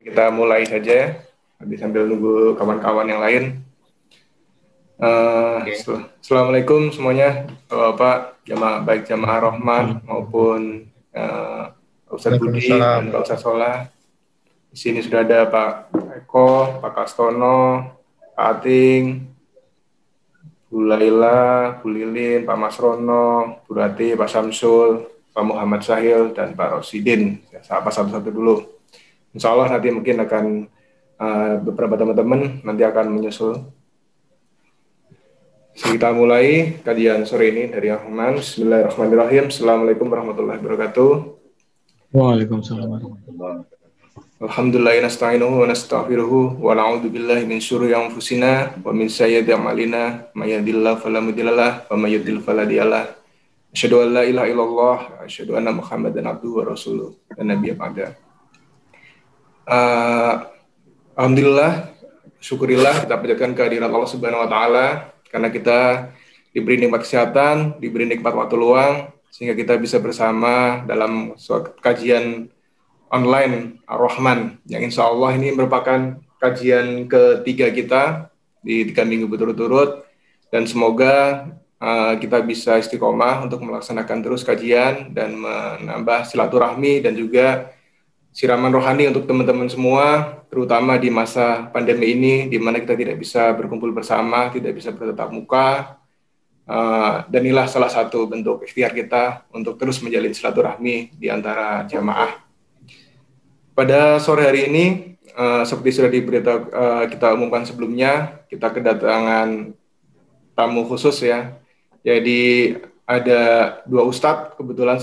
Kita mulai saja ya, sambil nunggu kawan-kawan yang lain. Assalamualaikum semuanya, Bapak, baik jamaah Rahman maupun Ustadz Budi dan Pak Ustadz Solah. Di sini sudah ada Pak Eko, Pak Kastono, Pak Ating, Bu Laila, Bu Lilin, Pak Masrono, Bu Rati, Pak Samsul, Pak Muhammad Sahil, dan Pak Rosidin. Saya apa satu-satu dulu. Insya Allah nanti mungkin akan beberapa teman-teman nanti akan menyusul. Kita mulai kajian sore ini dari Rahman. Bismillahirrahmanirrahim. Assalamualaikum warahmatullahi wabarakatuh. Waalaikumsalam warahmatullahi wabarakatuh. Alhamdulillah nasta'inuhu wa nastaghfiruhu wa na'udzu billahi min syururi anfusina wa min sayyiati a'malina may yahdihillahu fala mudilla lahu wa may yudlil fala hadiya lahu. Asyhadu an la ilaha illallah wa asyhadu anna Muhammadan abduhu wa rasuluh dan nabiyya ba'da. Alhamdulillah, syukurillah kita panjatkan kehadiran Allah Subhanahu wa taala karena kita diberi nikmat kesehatan, diberi nikmat waktu luang sehingga kita bisa bersama dalam suatu kajian online Ar-Rahman yang insya Allah ini merupakan kajian ketiga kita di 3 minggu berturut-turut dan semoga kita bisa istiqomah untuk melaksanakan terus kajian dan menambah silaturahmi dan juga siraman rohani untuk teman-teman semua, terutama di masa pandemi ini di mana kita tidak bisa berkumpul bersama, tidak bisa bertatap muka. Dan inilah salah satu bentuk ikhtiar kita untuk terus menjalin silaturahmi di antara jamaah. Pada sore hari ini, seperti sudah kita umumkan sebelumnya, kita kedatangan tamu khusus ya. Jadi ada 2 ustadz kebetulan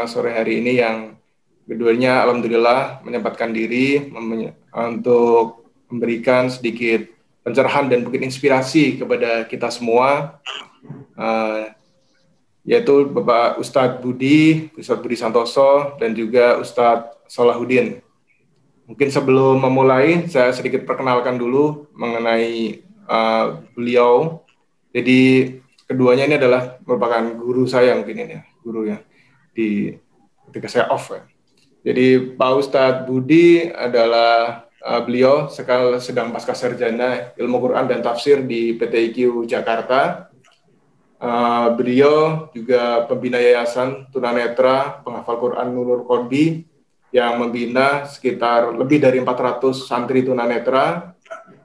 sore hari ini yang keduanya alhamdulillah menyempatkan diri untuk memberikan sedikit pencerahan dan mungkin inspirasi kepada kita semua, yaitu Bapak Ustadz Budi Santoso dan juga Ustadz Solahuddin. Mungkin sebelum memulai, saya sedikit perkenalkan dulu mengenai beliau. Jadi keduanya ini adalah merupakan guru saya mungkin ini ya, guru ya ketika saya off ya. Jadi Pak Ustadz Budi adalah beliau sekarang sedang pasca sarjana ilmu Quran dan tafsir di PTIQ Jakarta. Beliau juga pembina yayasan tunanetra penghafal Quran Nurul Qalbi yang membina sekitar lebih dari 400 santri tunanetra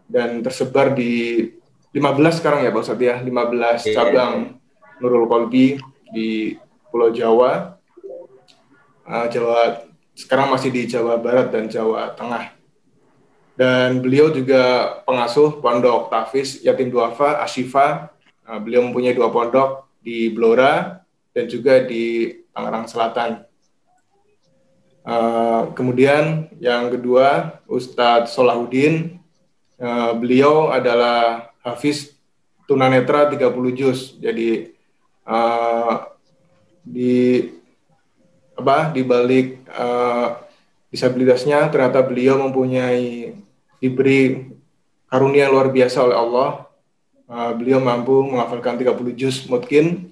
dan tersebar di 15 sekarang ya Pak Ustadz ya, 15 cabang Nurul Qalbi di Pulau Jawa, sekarang masih di Jawa Barat dan Jawa Tengah. Dan beliau juga pengasuh pondok Tahfiz Yatim Duafa Asyifa. Beliau mempunyai 2 pondok di Blora dan juga di Tangerang Selatan. Kemudian yang kedua Ustadz Solahuddin, beliau adalah hafiz tunanetra 30 juz. Jadi di balik disabilitasnya ternyata beliau diberi karunia luar biasa oleh Allah. Beliau mampu menghafalkan 30 juz mutkin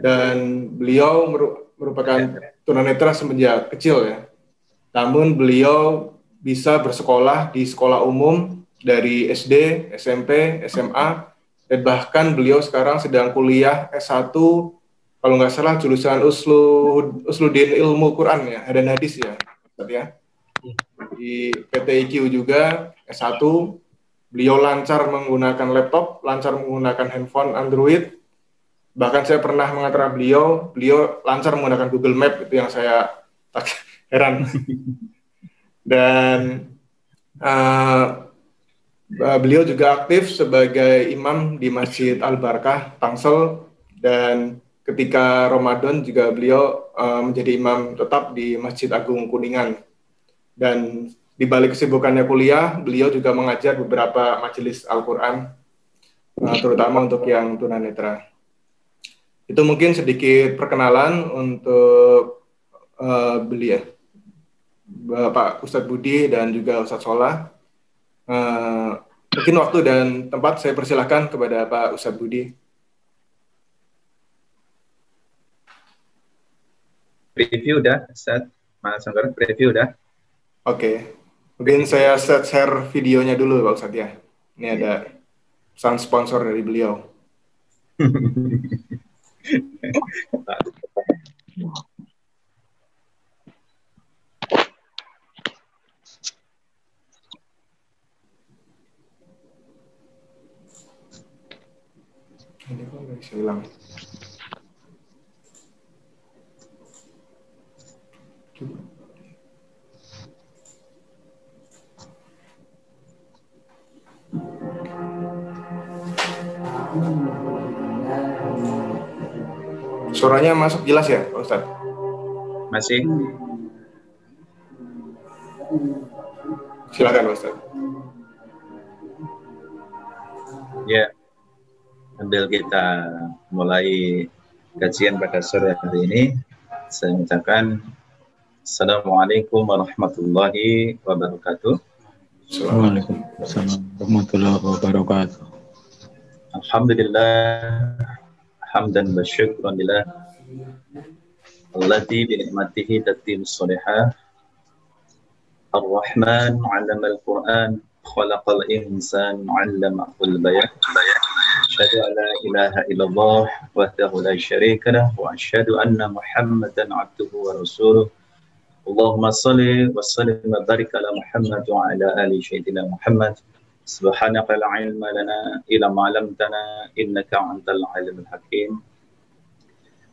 dan beliau merupakan tunanetra semenjak kecil ya. Namun beliau bisa bersekolah di sekolah umum dari SD, SMP, SMA, dan bahkan beliau sekarang sedang kuliah S1, kalau nggak salah jurusan Usluddin Ilmu Quran ya, dan hadis ya. Di PTIQ juga S1, beliau lancar menggunakan laptop, lancar menggunakan handphone Android. Bahkan saya pernah mengantar beliau lancar menggunakan Google Map, itu yang saya heran. Dan beliau juga aktif sebagai imam di Masjid Al-Barkah, Tangsel, dan ketika Ramadan juga beliau menjadi imam tetap di Masjid Agung Kuningan. Dan di balik kesibukannya kuliah, beliau juga mengajar beberapa majelis Al-Quran, terutama untuk yang tunanetra. Itu mungkin sedikit perkenalan untuk beliau. Bapak Ustadz Budi dan juga Ustadz Solah. Mungkin waktu dan tempat saya persilahkan kepada Pak Ustadz Budi. Preview udah, Ustadz. Mas Anggara, preview udah. Oke. Mungkin saya share videonya dulu Pak Ustadz ya. Ini ada pesan sponsor dari beliau. Ini kok nggak bisa hilang. Coba. Suaranya masuk jelas ya Pak Ustadz? Masih? Silakan Pak Ustadz. Ya, sambil kita mulai kajian pada sore hari ini, saya mengucapkan Assalamualaikum warahmatullahi wabarakatuh. Waalaikumsalam warahmatullahi wabarakatuh. Alhamdulillah, hamdan wa syukran lillah, allati bi ni'matihi tatimmus sholihah, ar-Rahman 'allama al-Qur'an, khalaqal insan 'allamahul bayan. Asyhadu an la ilaha illallah wahdahu la syarika lah wa asyhadu anna Muhammadan 'abduhu wa rasuluh. Allahumma shalli wa sallim wa barik ala Muhammad wa ala ali sayyidina Muhammad. Subhanaka la ilma lana illa ma 'allamtana innaka antal alimul hakim.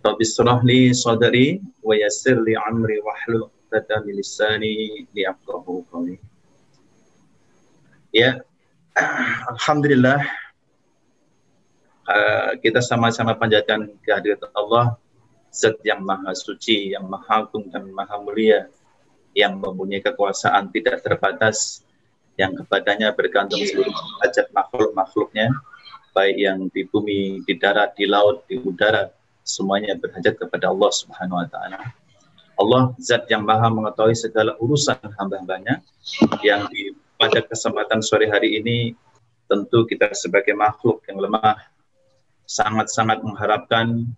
Rabbi shrah li sadri wa yassir li amri wahlul 'uqdatam min lisani liyafqahu qawli. Ya, alhamdulillah kita sama-sama panjatkan kehadirat Allah, Zat yang maha suci, yang maha agung dan maha mulia, yang mempunyai kekuasaan tidak terbatas, yang kepadanya bergantung seluruh hajat makhluk-makhluknya, baik yang di bumi, di darat, di laut, di udara, semuanya berhajat kepada Allah Subhanahu wa Ta'ala. Allah Zat yang maha mengetahui segala urusan hamba-hambanya, yang pada kesempatan sore hari ini tentu kita sebagai makhluk yang lemah sangat-sangat mengharapkan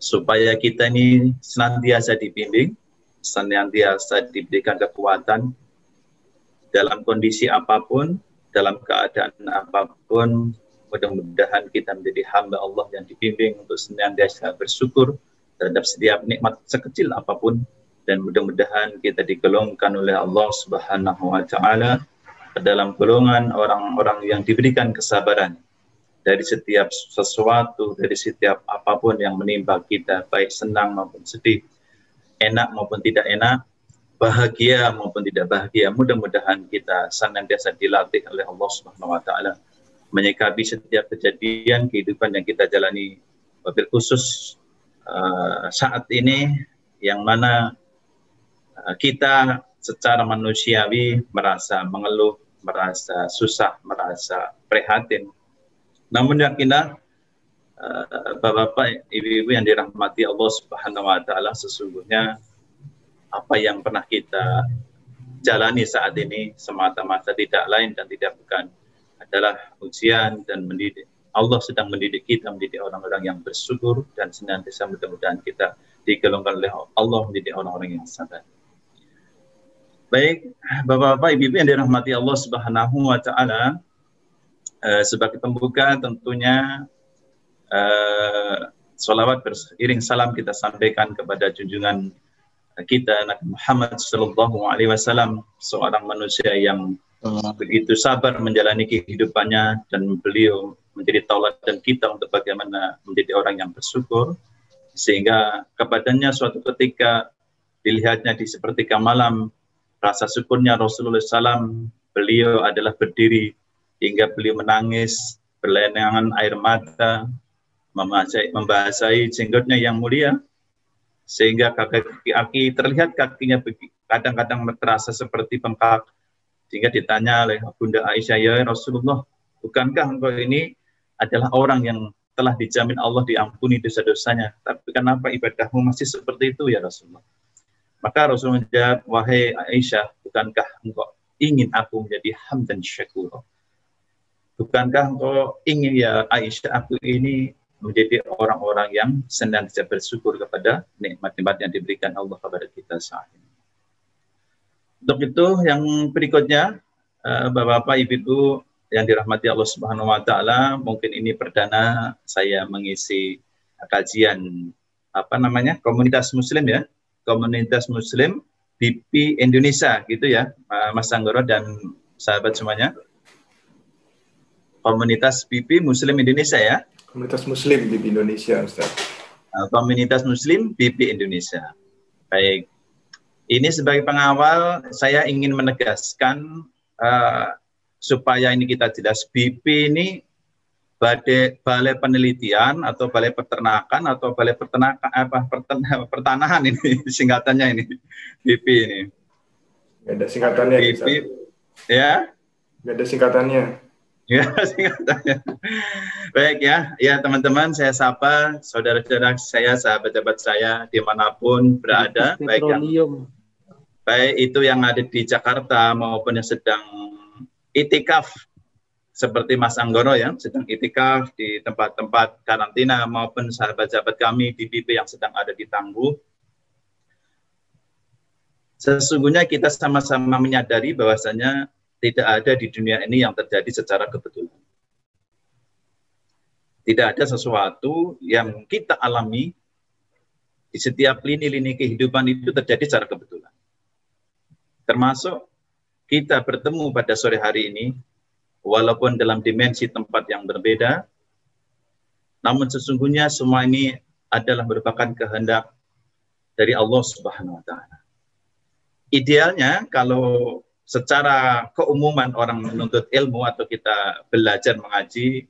supaya kita ini senantiasa dibimbing, senantiasa diberikan kekuatan dalam kondisi apapun, dalam keadaan apapun. Mudah-mudahan kita menjadi hamba Allah yang dibimbing untuk senantiasa bersyukur terhadap setiap nikmat sekecil apapun, dan mudah-mudahan kita digolongkan oleh Allah Subhanahu wa Ta'ala ke dalam golongan orang-orang yang diberikan kesabaran dari setiap sesuatu, dari setiap apapun yang menimpa kita, baik senang maupun sedih, enak maupun tidak enak, bahagia maupun tidak bahagia. Mudah-mudahan kita senantiasa dilatih oleh Allah Subhanahu wa Ta'ala menyikapi setiap kejadian kehidupan yang kita jalani, wabil khusus saat ini yang mana kita secara manusiawi merasa mengeluh, merasa susah, merasa prihatin. Namun yakinlah Bapak-bapak, ibu-ibu yang dirahmati Allah Subhanahu wa Ta'ala, sesungguhnya apa yang pernah kita jalani saat ini semata-mata tidak lain dan tidak bukan adalah ujian dan mendidik. Allah sedang mendidik kita menjadi orang-orang yang bersyukur, dan senantiasa mudah-mudahan kita digolongkan oleh Allah menjadi orang-orang yang sabar. Baik, Bapak-bapak, ibu-ibu yang dirahmati Allah Subhanahu wa Ta'ala, sebagai pembuka tentunya sholawat beriring salam kita sampaikan kepada junjungan kita Nabi Muhammad Sallallahu Alaihi Wasallam, seorang manusia yang begitu sabar menjalani kehidupannya, dan beliau menjadi tauladan kita untuk bagaimana menjadi orang yang bersyukur, sehingga kepadanya suatu ketika dilihatnya di sepertiga malam, rasa syukurnya Rasulullah SAW, beliau adalah berdiri hingga beliau menangis, berlinangan air mata, membasahi jenggotnya yang mulia, sehingga kaki terlihat kakinya kadang-kadang terasa seperti bengkak, sehingga ditanya oleh Bunda Aisyah, ya Rasulullah, bukankah engkau ini adalah orang yang telah dijamin Allah diampuni dosa-dosanya, tapi kenapa ibadahmu masih seperti itu ya Rasulullah? Maka Rasulullah menjawab, wahai Aisyah, bukankah engkau ingin aku menjadi hamdan syakur? Bukankah engkau ingin ya Aisyah, aku ini menjadi orang-orang yang senantiasa bersyukur kepada nikmat-nikmat yang diberikan Allah kepada kita saat ini. Untuk itu yang berikutnya, Bapak-bapak, Ibu-ibu yang dirahmati Allah Subhanahu wa taala, mungkin ini perdana saya mengisi kajian apa namanya? Komunitas Muslim ya. Komunitas Muslim BP Indonesia gitu ya, Mas Anggoro dan sahabat semuanya. Komunitas BP Muslim Indonesia ya. Komunitas Muslim BP Indonesia, Ustaz. Komunitas Muslim BP Indonesia. Baik. Ini sebagai pengawal, saya ingin menegaskan supaya ini kita jelas, BP ini balai penelitian atau balai peternakan atau balai pertanahan ini singkatannya ini BP ini. Nggak ada singkatannya. BP, ya. Nggak ada singkatannya. Ya, singkatannya. Baik ya teman-teman, saya sapa saudara-saudara saya, sahabat-sahabat saya dimanapun berada, baik itu yang ada di Jakarta maupun yang sedang itikaf seperti Mas Anggoro yang sedang itikaf di tempat-tempat karantina maupun sahabat-sahabat kami di BP yang sedang ada di Tangguh. Sesungguhnya kita sama-sama menyadari bahwasanya tidak ada di dunia ini yang terjadi secara kebetulan. Tidak ada sesuatu yang kita alami di setiap lini-lini kehidupan itu terjadi secara kebetulan. Termasuk kita bertemu pada sore hari ini, walaupun dalam dimensi tempat yang berbeda, namun sesungguhnya semua ini adalah merupakan kehendak dari Allah Subhanahu wa taala. Idealnya kalau secara keumuman orang menuntut ilmu atau kita belajar mengaji,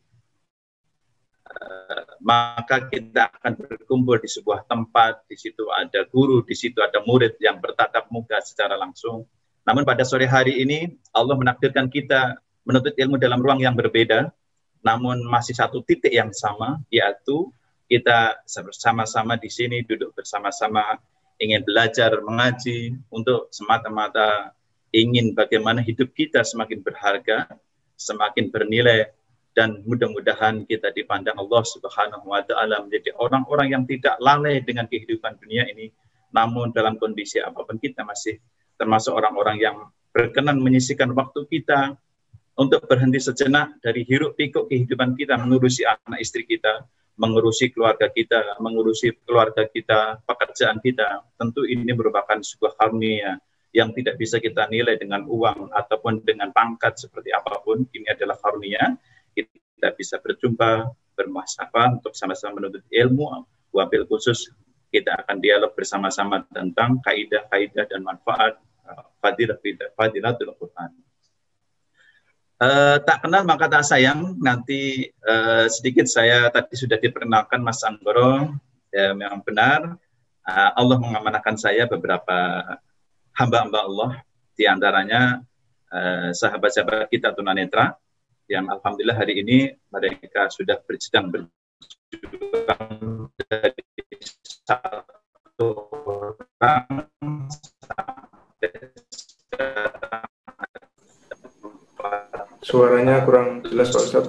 maka kita akan berkumpul di sebuah tempat, di situ ada guru, di situ ada murid yang bertatap muka secara langsung. Namun pada sore hari ini Allah menakdirkan kita menuntut ilmu dalam ruang yang berbeda, namun masih satu titik yang sama, yaitu kita bersama-sama di sini, duduk bersama-sama, ingin belajar mengaji untuk semata-mata ingin bagaimana hidup kita semakin berharga, semakin bernilai, dan mudah-mudahan kita dipandang Allah Subhanahu wa taala menjadi orang-orang yang tidak lalai dengan kehidupan dunia ini, namun dalam kondisi apapun kita masih termasuk orang-orang yang berkenan menyisihkan waktu kita untuk berhenti sejenak dari hiruk pikuk kehidupan kita, mengurusi anak istri kita, mengurusi keluarga kita, pekerjaan kita. Tentu ini merupakan sebuah karunia yang tidak bisa kita nilai dengan uang ataupun dengan pangkat seperti apapun. Ini adalah karunia. Kita bisa berjumpa, bermuhasabah untuk sama-sama menuntut ilmu. Wabil khusus kita akan dialog bersama-sama tentang kaidah-kaidah dan manfaat fadilatul Quran. Tak kenal maka tak sayang. Nanti sedikit saya tadi sudah diperkenalkan Mas Anggoro, ya, memang benar. Allah mengamanahkan saya beberapa hamba-hamba Allah, di antaranya sahabat-sahabat kita tunanetra, yang alhamdulillah hari ini mereka sudah sedang berjuang dari satu orang Suaranya kurang jelas Pak Ustaz.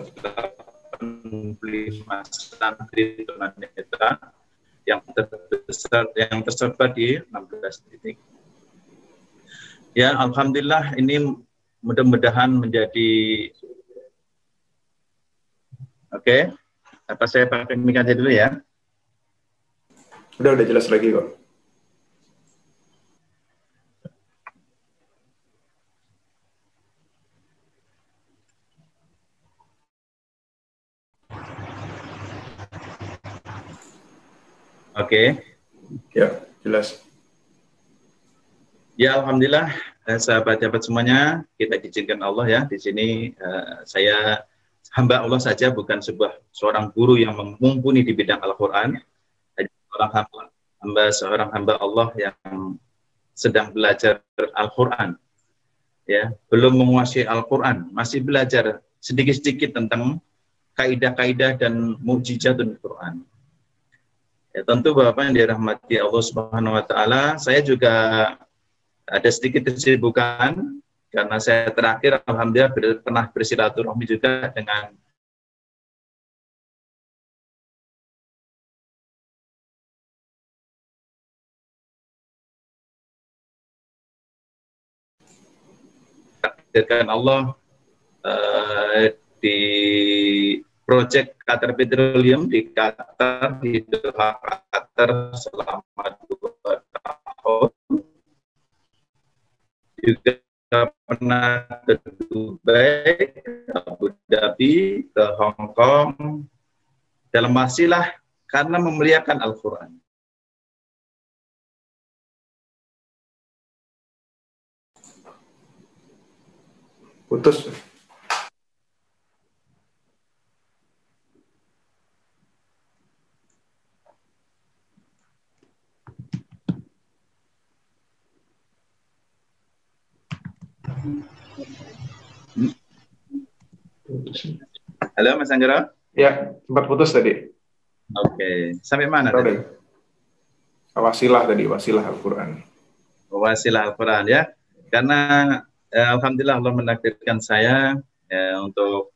85 santri tunanetra yang tersebar di 16 titik. Ya, alhamdulillah ini mudah-mudahan menjadi oke. Apa saya pakai mic aja dulu ya? Udah jelas lagi kok. Oke. Ya, jelas. Ya, alhamdulillah, sahabat-sahabat semuanya, kita diizinkan Allah ya. Di sini saya hamba Allah saja, bukan seorang guru yang mumpuni di bidang Al-Quran. Seorang hamba Allah yang sedang belajar Al-Quran. Ya, belum menguasai Al-Quran, masih belajar sedikit-sedikit tentang kaidah-kaidah dan mukjizatun Quran. Ya, tentu Bapak yang dirahmati Allah Subhanahu wa taala, saya juga ada sedikit kesibukan karena saya terakhir alhamdulillah pernah bersilaturahmi juga dengan ditakdirkan Allah di proyek Qatar Petroleum di Qatar, di Doha Qatar selama 2 tahun. Juga pernah ke Dubai, ke Abu Dhabi, ke Hong Kong, dalam wasilah karena memuliakan Al-Quran. Putus. Halo Mas Anggara? Ya, sempat putus tadi. Oke, sampai mana tadi? Wasilah tadi, wasilah Al-Quran. Wasilah Al-Quran ya. Karena Alhamdulillah Allah menakdirkan saya untuk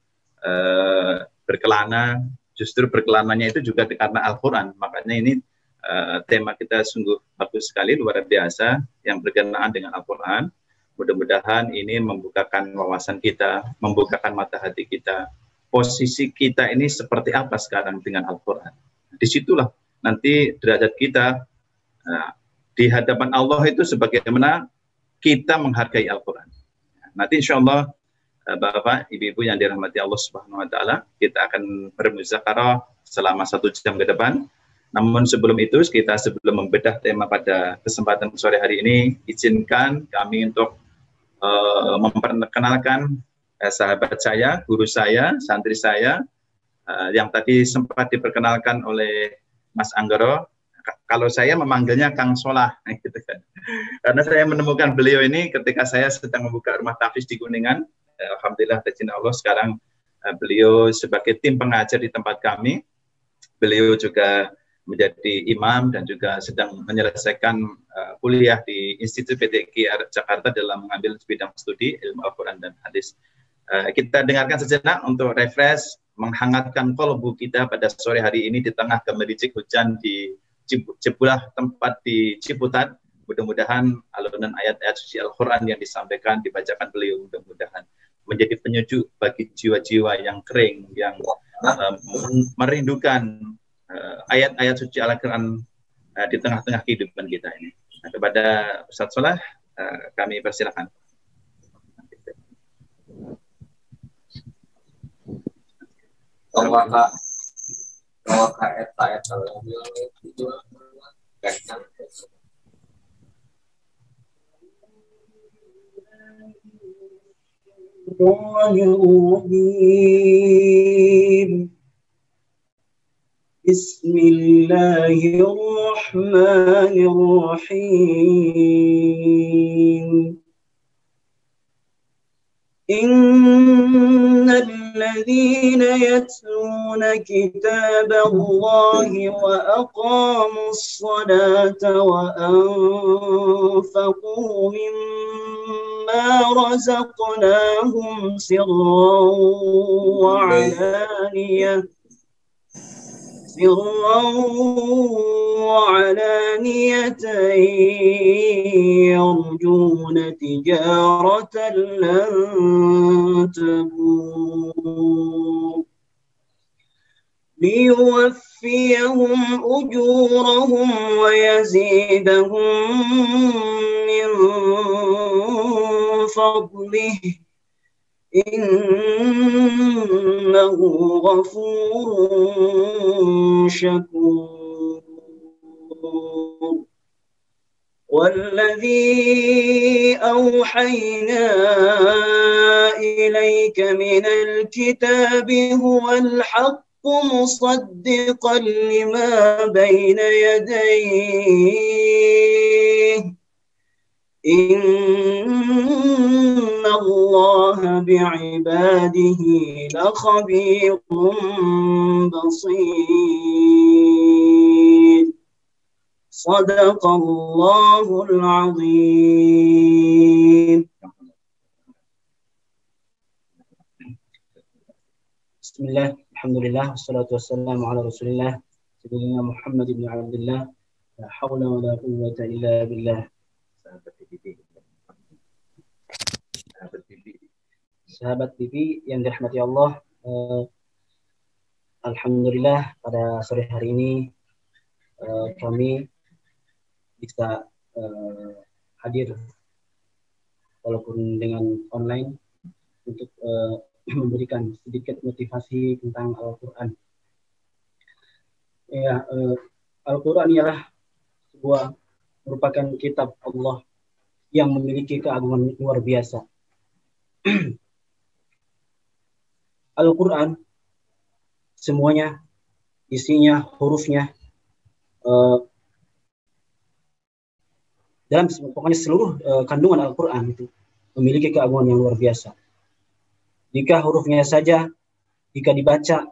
berkelana. Justru berkelananya itu juga karena Al-Quran. Makanya ini tema kita sungguh bagus sekali, luar biasa, yang berkenaan dengan Al-Quran. Mudah-mudahan ini membukakan wawasan kita, membukakan mata hati kita. Posisi kita ini seperti apa sekarang dengan Al-Quran. Disitulah nanti derajat kita di hadapan Allah itu sebagaimana kita menghargai Al-Quran. Nanti insya Allah Bapak, Ibu-Ibu yang dirahmati Allah Subhanahu Wa Taala, kita akan bermuzakarah selama 1 jam ke depan. Namun sebelum itu, sebelum membedah tema pada kesempatan sore hari ini, izinkan kami untuk memperkenalkan sahabat saya, guru saya, santri saya, yang tadi sempat diperkenalkan oleh Mas Anggoro. Kalau saya memanggilnya Kang Solah, gitu kan. Karena saya menemukan beliau ini ketika saya sedang membuka rumah tahfiz di Kuningan. Alhamdulillah, izin Allah sekarang beliau sebagai tim pengajar di tempat kami. Beliau juga menjadi imam dan juga sedang menyelesaikan kuliah di Institut PTQR Jakarta dalam mengambil bidang studi ilmu Al-Quran dan hadis. Kita dengarkan sejenak untuk refresh, menghangatkan kolbu kita pada sore hari ini di tengah gemericik hujan di sebuah tempat di Ciputat. Mudah-mudahan alunan ayat-ayat suci Al-Quran yang disampaikan, dibacakan beliau, mudah-mudahan menjadi penyejuk bagi jiwa-jiwa yang kering, yang merindukan ayat-ayat suci Al-Quran di tengah-tengah kehidupan kita ini. Nah, kepada Ustaz Solah, kami persilakan. بسم الله الرحمن الرحيم إن الذين يتلون كتاب الله وأقاموا الصلاة وأنفقوا مما رزقناهم سرا وعلانية يرجون تجارة لن تبور ليوفيهم أجورهم ويزيدهم من فضله إنه غفور شكور والذي أوحينا إليك من الكتاب هو الحق مصدقا لما بين يديه إن الله بعباده لخبير بصير صدق الله العظيم. بسم الله الحمد لله والصلاة والسلام على رسول الله سيدنا محمد بن عبد الله لا حول ولا قوة إلا بالله. sahabat TV yang dirahmati Allah. Alhamdulillah pada sore hari ini kami bisa hadir walaupun dengan online untuk memberikan sedikit motivasi tentang Al-Quran. Ya, Al-Quran ialah merupakan kitab Allah yang memiliki keagungan luar biasa. Al-Quran semuanya, isinya, hurufnya, dalam pokoknya seluruh kandungan Al-Quran itu memiliki keagungan yang luar biasa. Jika hurufnya saja, jika dibaca,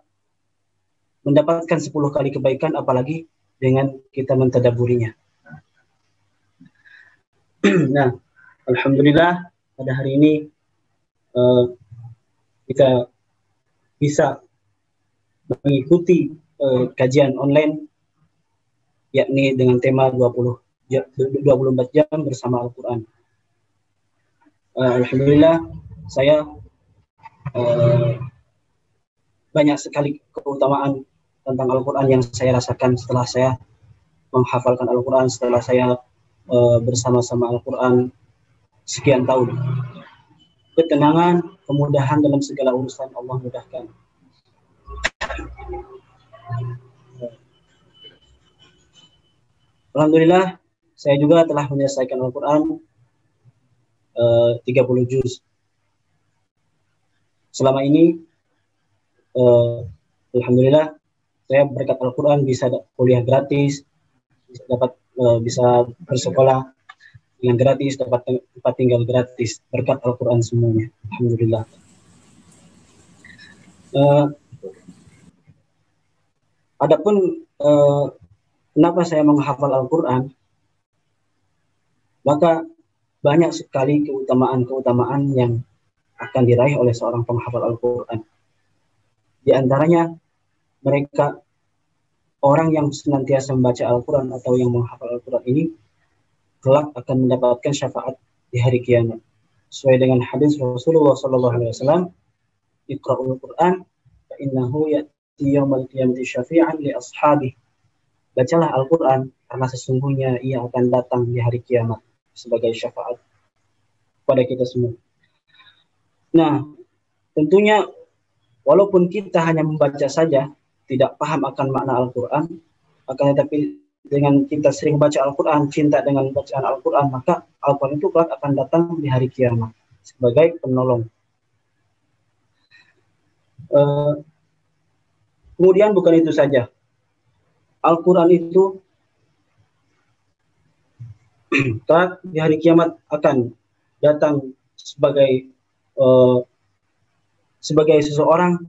mendapatkan 10 kali kebaikan, apalagi dengan kita mentadaburinya. Nah, alhamdulillah pada hari ini kita bisa mengikuti kajian online, yakni dengan tema 24 jam bersama Al-Quran. Alhamdulillah saya banyak sekali keutamaan tentang Al-Quran yang saya rasakan setelah saya menghafalkan Al-Quran, setelah saya bersama-sama Al-Quran sekian tahun. Ketenangan, kemudahan dalam segala urusan Allah mudahkan. Alhamdulillah, saya juga telah menyelesaikan Al-Quran 30 juz. Selama ini, alhamdulillah, saya berkat Al-Quran bisa kuliah gratis, bisa bersekolah dengan gratis, dapat tempat tinggal gratis, berkat Al-Quran semuanya. Alhamdulillah. Adapun kenapa saya menghafal Al-Quran, maka banyak sekali keutamaan-keutamaan yang akan diraih oleh seorang penghafal Al-Quran. Di antaranya, mereka orang yang senantiasa membaca Al-Quran atau yang menghafal Al-Quran ini kelak akan mendapatkan syafaat di hari kiamat. Sesuai dengan hadis Rasulullah SAW, Iqra'ul Quran, fa innahu ya'ti yawmal qiyamati syafi'an li ashabi. Bacalah Al-Quran karena sesungguhnya ia akan datang di hari kiamat sebagai syafaat pada kita semua. Nah, tentunya walaupun kita hanya membaca saja, tidak paham akan makna Al-Quran, akan tetapi dengan kita sering baca Al-Quran, cinta dengan bacaan Al-Quran, maka Al-Quran itu kelak akan datang di hari kiamat sebagai penolong. Kemudian bukan itu saja, Al-Quran itu kelak di hari kiamat akan datang sebagai seseorang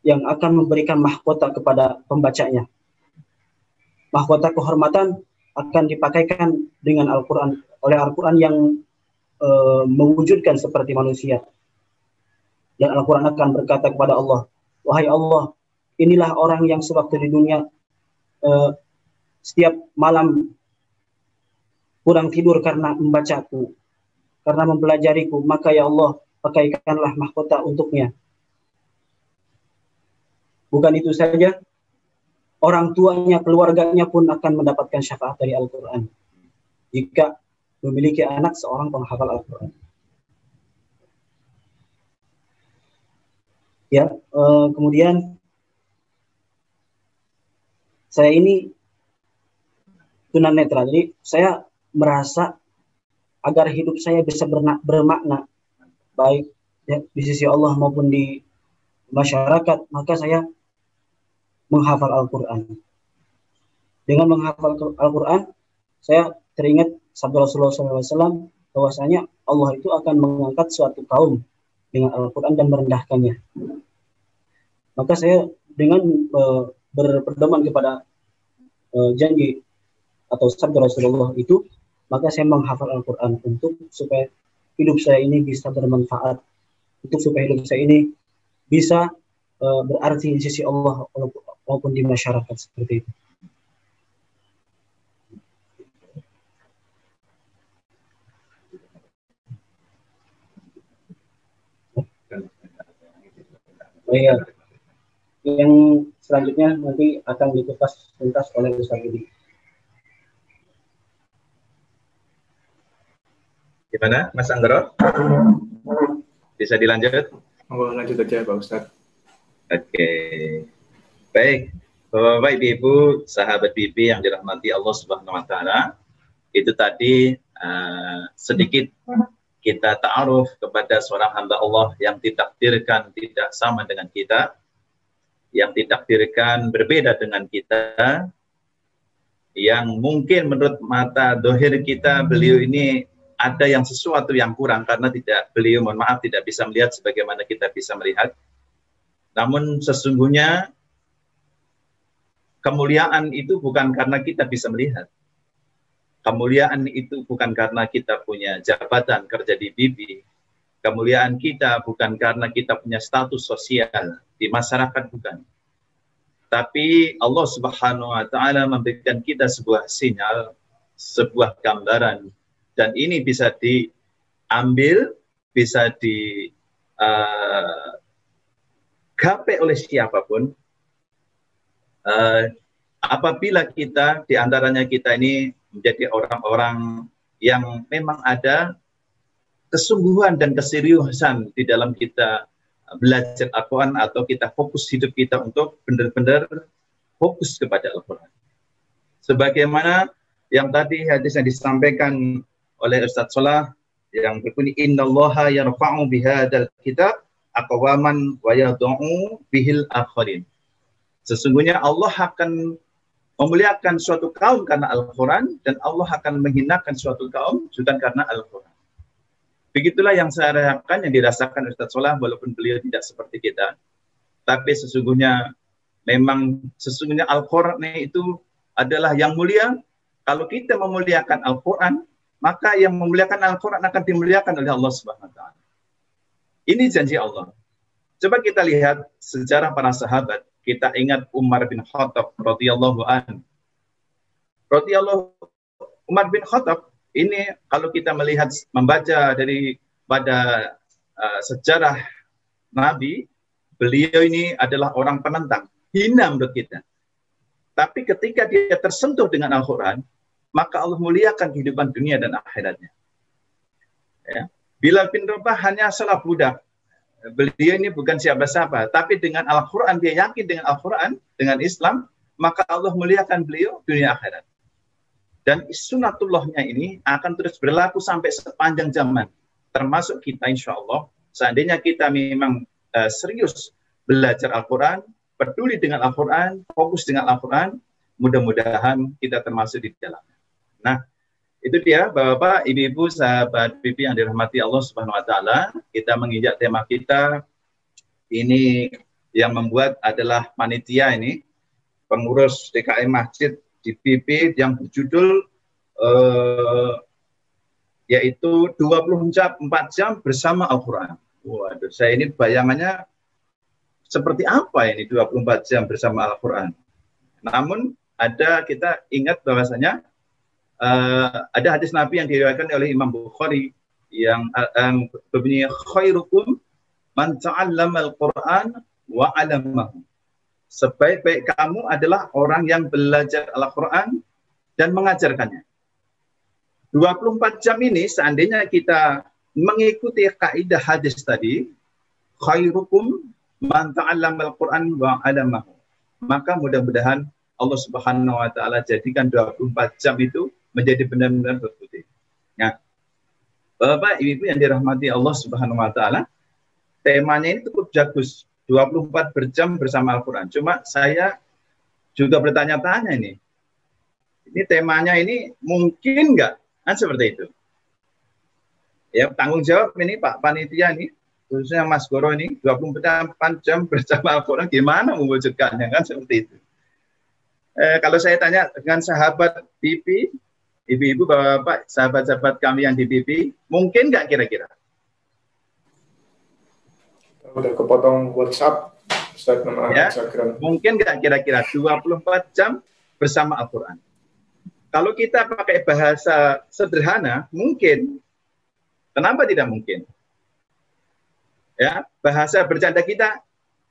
yang akan memberikan mahkota kepada pembacanya. Mahkota kehormatan akan dipakaikan dengan Al-Quran, oleh Al-Quran yang mewujudkan seperti manusia. Dan Al-Quran akan berkata kepada Allah, wahai Allah, inilah orang yang sewaktu di dunia setiap malam kurang tidur karena membacaku, karena mempelajariku, maka ya Allah, pakaikanlah mahkota untuknya. Bukan itu saja, orang tuanya, keluarganya pun akan mendapatkan syafaat dari Al-Quran jika memiliki anak seorang penghafal Al-Quran. Ya, kemudian saya ini tunanetra, jadi saya merasa agar hidup saya bisa bermakna baik ya, di sisi Allah maupun di masyarakat, maka saya menghafal Al-Quran. Dengan menghafal Al-Quran, saya teringat sabda Rasulullah SAW bahwasanya Allah itu akan mengangkat suatu kaum dengan Al-Quran dan merendahkannya. Maka saya dengan berpedoman kepada janji atau sabda Rasulullah itu, maka saya menghafal Al-Quran untuk supaya hidup saya ini bisa bermanfaat, untuk supaya hidup saya ini bisa berarti di sisi Allah maupun di masyarakat seperti itu. Iya. Yang selanjutnya nanti akan dikupas tuntas oleh Ustaz Budi. Gimana, Mas Andro? Bisa dilanjut? Mau lanjut aja, Pak Ustadz. Oke. Baik, Bapak-bapak, Ibu-ibu, sahabat Bibi yang dirahmati Allah Subhanahu wa taala. Itu tadi sedikit kita ta'aruf kepada seorang hamba Allah yang ditakdirkan tidak sama dengan kita, yang ditakdirkan berbeda dengan kita, yang mungkin menurut mata dohir kita beliau ini ada yang sesuatu yang kurang karena beliau mohon maaf tidak bisa melihat sebagaimana kita bisa melihat. Namun sesungguhnya kemuliaan itu bukan karena kita bisa melihat. Kemuliaan itu bukan karena kita punya jabatan kerja di Bibi. Kemuliaan kita bukan karena kita punya status sosial di masyarakat, bukan. Tapi Allah Subhanahu wa taala memberikan kita sebuah sinyal, sebuah gambaran, dan ini bisa diambil, bisa digapai oleh siapapun. Apabila kita, diantaranya kita ini menjadi orang-orang yang memang ada kesungguhan dan keseriusan di dalam kita belajar Al-Quran, atau kita fokus hidup kita untuk benar-benar fokus kepada Al-Quran. Sebagaimana yang tadi hadis yang disampaikan oleh Ustaz Salah yang berbunyi innallaha yarfa'u bihadzal kitab aqwaman wa yad'u bihil akharin. Sesungguhnya Allah akan memuliakan suatu kaum karena Al-Quran, dan Allah akan menghinakan suatu kaum bukan karena Al-Quran. Begitulah yang saya rasakan, yang dirasakan Ustaz Salah, walaupun beliau tidak seperti kita. Tapi sesungguhnya Al-Quran itu adalah yang mulia. Kalau kita memuliakan Al-Quran, maka yang memuliakan Al-Quran akan dimuliakan oleh Allah Subhanahu wa taala. Ini janji Allah. Coba kita lihat sejarah para sahabat. Kita ingat Umar bin Khattab radhiyallahu anhu. Umar bin Khattab ini, kalau kita melihat, membaca daripada sejarah Nabi, beliau ini adalah orang penentang, hina menurut kita. Tapi ketika dia tersentuh dengan Al-Quran, maka Allah muliakan kehidupan dunia dan akhiratnya. Ya. Bilal bin Rabah hanya salah budak. Beliau ini bukan siapa-siapa, tapi dengan Al-Quran, dia yakin dengan Al-Quran, dengan Islam, maka Allah muliakan beliau dunia akhirat. Dan sunatullahnya ini akan terus berlaku sampai sepanjang zaman, termasuk kita insya Allah. Seandainya kita memang serius belajar Al-Quran, peduli dengan Al-Quran, fokus dengan Al-Quran, mudah-mudahan kita termasuk di dalamnya. Nah, itu dia Bapak, Ibu-ibu, sahabat Bibi yang dirahmati Allah Subhanahu wa taala. Kita menginjak tema kita ini, yang membuat adalah panitia ini, pengurus DKM Masjid di Bibi, yang berjudul yaitu 24 jam bersama Al-Quran. Waduh, saya ini bayangannya seperti apa ini 24 jam bersama Al-Quran. Namun kita ingat bahwasanya ada hadis Nabi yang diriwayatkan oleh Imam Bukhari yang berbunyi khairukum man ta'allama al-Qur'an wa 'allamahu. Sebaik-baik kamu adalah orang yang belajar Al-Qur'an dan mengajarkannya. 24 jam ini seandainya kita mengikuti kaidah hadis tadi, khairukum man ta'allama al-Qur'an wa 'allamahu. Maka mudah-mudahan Allah Subhanahu wa taala jadikan 24 jam itu menjadi benar-benar berputih. Nah, Bapak, Ibu yang dirahmati Allah Subhanahu wa taala, temanya ini cukup bagus, 24 jam bersama Al-Quran. Cuma saya juga bertanya-tanya ini temanya ini mungkin nggak? Kan seperti itu. Ya, tanggung jawab ini Pak Panitia ini, khususnya Mas Goro ini, 24 jam bersama Al-Quran, gimana mewujudkannya? Kan seperti itu. Kalau saya tanya dengan sahabat Bibi, Ibu-ibu, Bapak-bapak, sahabat-sahabat kami yang di Bibi, mungkin nggak kira-kira? Udah kepotong WhatsApp, Ustaz, nama ya, Instagram. Mungkin nggak kira-kira 24 jam bersama Al-Quran? Kalau kita pakai bahasa sederhana, mungkin. Kenapa tidak mungkin? Ya, bahasa bercanda kita,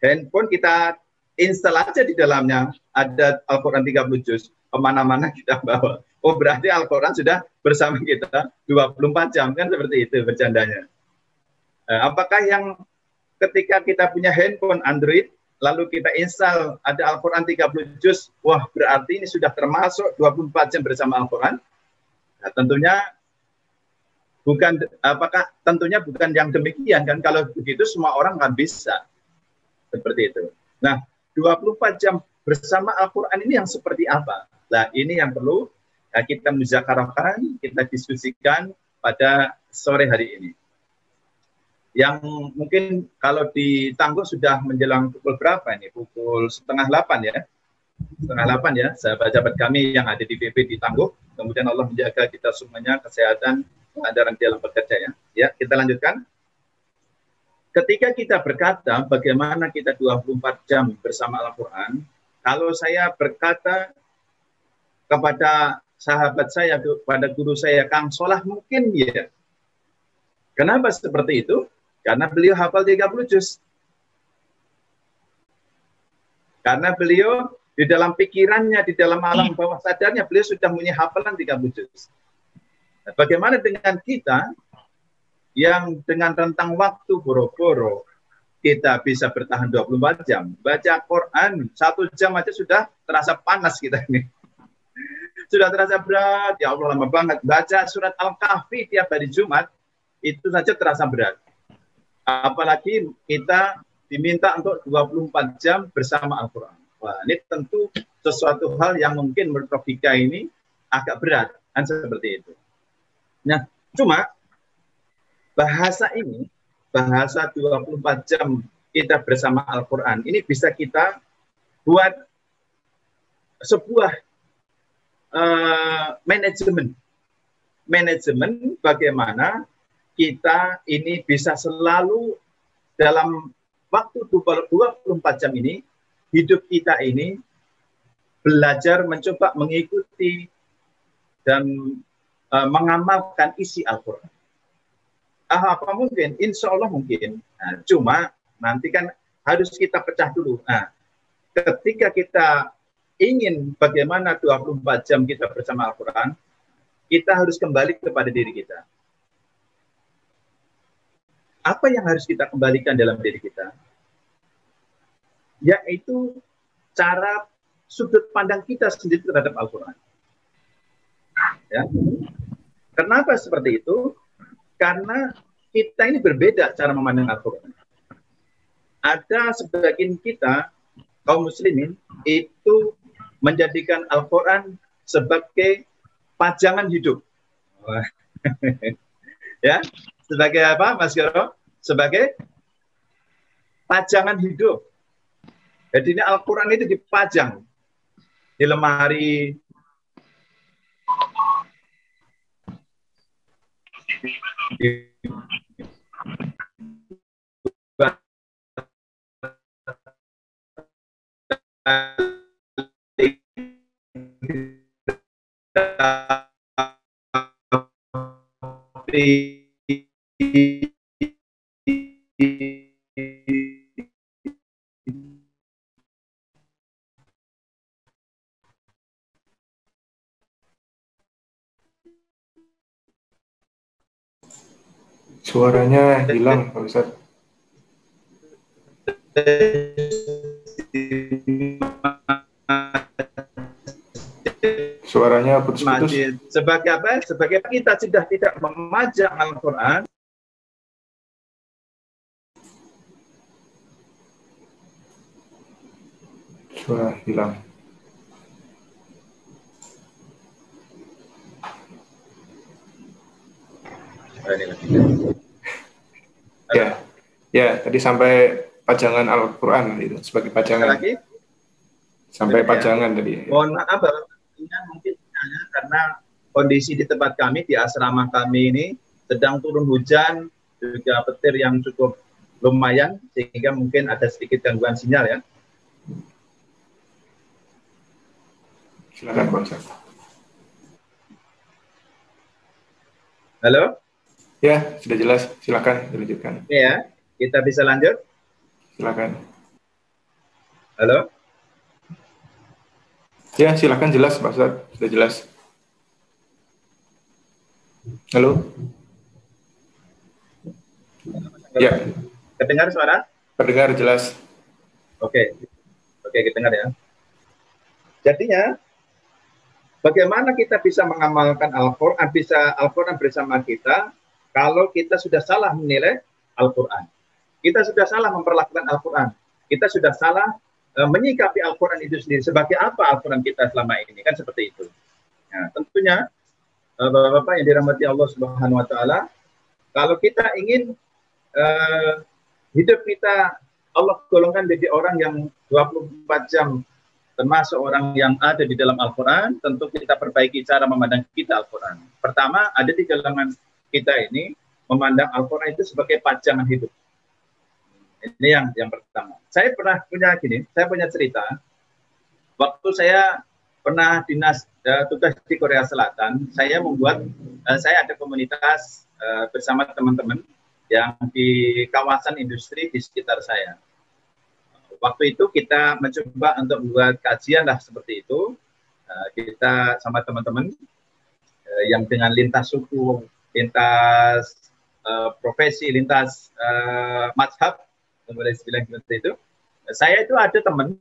handphone kita install aja di dalamnya ada Al-Quran 30 juz, kemana-mana kita bawa. Oh berarti Al-Quran sudah bersama kita 24 jam, kan seperti itu bercandanya. Apakah yang ketika kita punya handphone Android, lalu kita install ada Al-Quran 30 juz, wah berarti ini sudah termasuk 24 jam bersama Al-Quran? Nah, tentunya bukan yang demikian kan, kalau begitu semua orang nggak bisa. Seperti itu. Nah, 24 jam bersama Al-Quran ini yang seperti apa? Nah, ini yang perlu kita muzakarahkan, kita diskusikan pada sore hari ini. Yang mungkin kalau di Tangguh sudah menjelang pukul berapa ini? Pukul 7:30 ya. 7:30 ya, sahabat-sahabat kami yang ada di PP di Tangguh. Kemudian Allah menjaga kita semuanya, kesehatan, pengajaran dalam bekerja ya. Ya, kita lanjutkan. Ketika kita berkata bagaimana kita 24 jam bersama Al-Quran, kalau saya berkata kepada sahabat saya, kepada guru saya, Kang Solah mungkin ya. Kenapa seperti itu? Karena beliau hafal 30 juz. Karena beliau di dalam pikirannya, di dalam alam bawah sadarnya, beliau sudah punya hafalan 30 juz. Nah, bagaimana dengan kita yang dengan rentang waktu boro-boro kita bisa bertahan 24 jam. Baca Quran 1 jam aja sudah terasa panas kita ini. Sudah terasa berat, ya Allah lama banget. Baca surat Al-Kahfi tiap hari Jumat, itu saja terasa berat. Apalagi kita diminta untuk 24 jam bersama Al-Quran. Wah, ini tentu sesuatu hal yang mungkin menurut logika ini agak berat. Kan seperti itu. Nah, cuma bahasa ini, bahasa 24 jam kita bersama Al-Quran, ini bisa kita buat sebuah manajemen. Manajemen bagaimana kita ini bisa selalu dalam waktu 24 jam ini, hidup kita ini belajar mencoba mengikuti dan mengamalkan isi Al-Quran. Apa mungkin? Insya Allah mungkin. Nah, cuma nanti kan harus kita pecah dulu. Nah, ketika kita ingin bagaimana 24 jam kita bersama Al-Quran, kita harus kembali kepada diri kita. Apa yang harus kita kembalikan dalam diri kita? Yaitu cara sudut pandang kita sendiri terhadap Al-Quran. Ya. Kenapa seperti itu? Karena kita ini berbeda cara memandang Al-Quran. Ada sebagian kita, kaum muslimin, itu menjadikan Al-Quran sebagai pajangan hidup. Ya, sebagai apa, Mas Garo? Sebagai pajangan hidup. Jadi ini Al-Quran itu dipajang di lemari, Suaranya hilang, Pak Ustadz. Suaranya putus-putus. Sebagai apa? Sebagai kita sudah tidak memajang Al-Quran. Suara hilang. Ya, tadi sampai pajangan Al-Quran itu sebagai pajangan. Lagi? Sampai pajangan tadi. Mohon maaf, mungkin karena kondisi di tempat kami, di asrama kami ini sedang turun hujan, juga petir yang cukup lumayan, sehingga mungkin ada sedikit gangguan sinyal ya. Silakan Pak Ustaz. Halo? Ya, sudah jelas. Silakan dilanjutkan. Ya, kita bisa lanjut. Silakan. Halo? Ya, silakan, jelas Pak Ustadz, sudah jelas. Halo? Ya, Kedengar suara? terdengar jelas. Oke, oke, kedengar ya. Jadinya, bagaimana kita bisa mengamalkan Al-Quran, bisa Al-Quran bersama kita, kalau kita sudah salah menilai Al-Quran. Kita sudah salah memperlakukan Al-Quran. Kita sudah salah menyikapi Al-Quran itu sendiri. Sebagai apa Al-Quran kita selama ini? Kan seperti itu. Nah, tentunya, Bapak-Bapak yang dirahmati Allah Subhanahu wa Ta'ala, kalau kita ingin hidup kita, Allah golongkan jadi orang yang 24 jam, termasuk orang yang ada di dalam Al-Quran, tentu kita perbaiki cara memandang kita Al-Quran. Pertama, ada di kalangan kita ini, memandang Al-Quran itu sebagai pajangan hidup. Ini yang pertama. Saya pernah punya cerita, waktu saya pernah dinas tugas di Korea Selatan, saya ada komunitas bersama teman-teman yang di kawasan industri di sekitar saya. Waktu itu kita mencoba untuk membuat kajian lah seperti itu. Kita sama teman-teman yang dengan lintas suku, lintas profesi, lintas mazhab, boleh bilang seperti itu. Saya itu ada teman,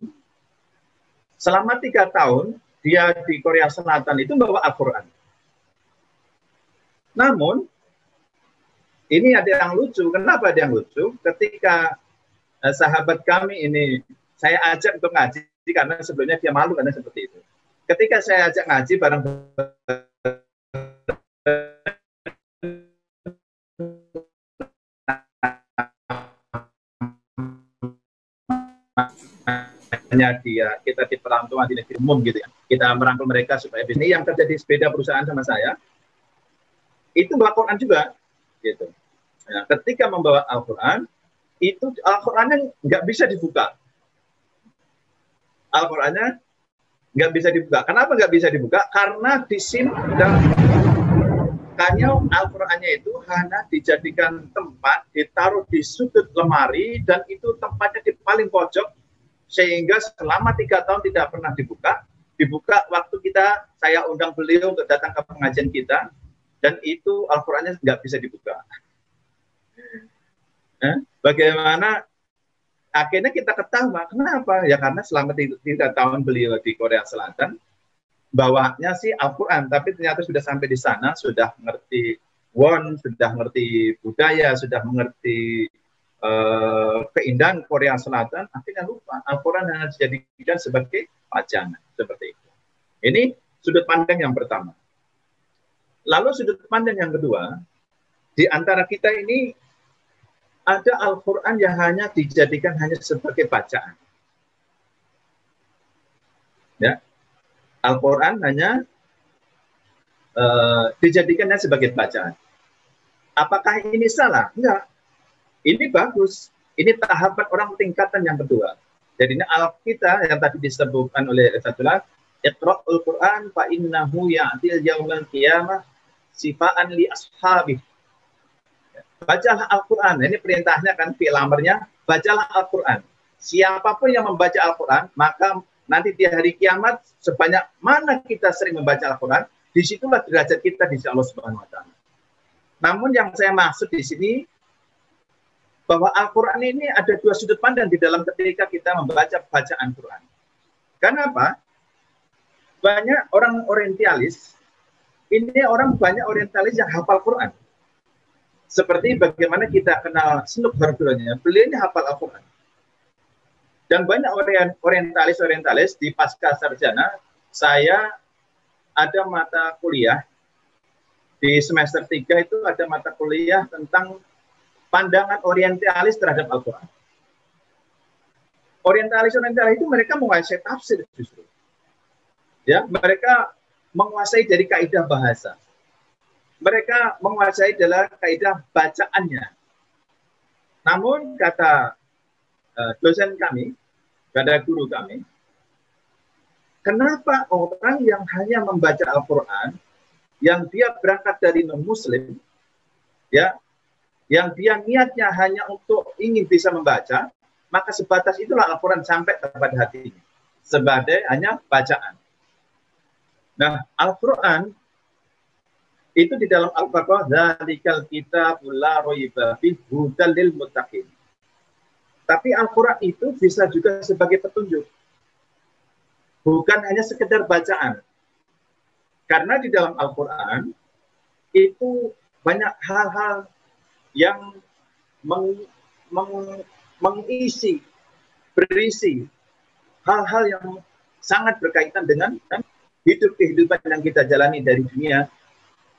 selama 3 tahun, dia di Korea Selatan itu membawa Al-Quran. Namun, ini ada yang lucu. Kenapa ada yang lucu? Ketika sahabat kami ini, saya ajak untuk ngaji, karena sebelumnya dia malu karena seperti itu. Ketika saya ajak ngaji bareng kita di perantauan di negeri umum gitu ya, kita merangkul mereka supaya ini yang terjadi sepeda perusahaan sama saya itu bawa Quran juga gitu. Nah, ketika membawa Al-Quran itu Al-Qurannya nggak bisa dibuka. Al-Qurannya nggak bisa dibuka. Kenapa nggak bisa dibuka? Karena di sini Al-Qurannya itu hanya dijadikan tempat, ditaruh di sudut lemari, dan itu tempatnya di paling pojok, sehingga selama 3 tahun tidak pernah dibuka. Dibuka waktu saya undang beliau untuk datang ke pengajian kita, dan itu Al-Qurannya nggak bisa dibuka. Bagaimana akhirnya kita ketawa, kenapa? Ya karena selama 3 tahun beliau di Korea Selatan, bawahnya sih Al-Quran, tapi ternyata sudah sampai di sana, sudah mengerti won, sudah mengerti budaya, sudah mengerti keindahan Korea Selatan, akhirnya lupa Al-Quran hanya dijadikan sebagai pajangan, seperti itu. Ini sudut pandang yang pertama. Lalu sudut pandang yang kedua, di antara kita ini ada Al-Quran yang hanya dijadikan hanya sebagai bacaan. Ya, Al-Quran hanya dijadikannya sebagai bacaan. Apakah ini salah? Enggak. Ini bagus. Ini tahapan orang tingkatan yang kedua. Jadi ini Al-Kita yang tadi disebutkan oleh Rasulullah, Iqra'ul Quran fa innahu ya'til yaumal qiyamah sifaan li ashabih. Bacalah Al-Quran. Ini perintahnya kan fi'il amarnya, bacalah Al-Quran. Siapapun yang membaca Al-Quran, maka nanti di hari kiamat, sebanyak mana kita sering membaca Al-Quran, disitulah derajat kita di sisi Allah Subhanahu wa Ta'ala. Namun yang saya maksud di sini, bahwa Al-Quran ini ada 2 sudut pandang di dalam ketika kita membaca bacaan Quran. Kenapa? Banyak orang orientalis, banyak orientalis yang hafal Quran. Seperti bagaimana kita kenal Snoop Harduranya, beliau ini hafal Al-Quran. Dan banyak orientalis di pasca sarjana, saya ada mata kuliah, di semester 3 itu ada mata kuliah tentang pandangan orientalis terhadap Al-Quran. Orientalis itu mereka menguasai tafsir justru. Ya, mereka menguasai dari kaidah bahasa. Mereka menguasai adalah kaidah bacaannya. Namun kata dosen kami, kata guru kami, kenapa orang yang hanya membaca Al-Quran, yang dia berangkat dari non-Muslim, ya, yang dia niatnya hanya untuk ingin bisa membaca, maka sebatas itulah Al-Quran sampai kepada hatinya, sebagai hanya bacaan. Nah, Al-Quran itu di dalam Al-Baqarah, dzalikal kitabul la raiba fihi hudal lil muttaqin. Tapi Al-Quran itu bisa juga sebagai petunjuk, bukan hanya sekedar bacaan. Karena di dalam Al-Quran itu banyak hal-hal yang mengisi, berisi hal-hal yang sangat berkaitan dengan kehidupan yang kita jalani dari dunia.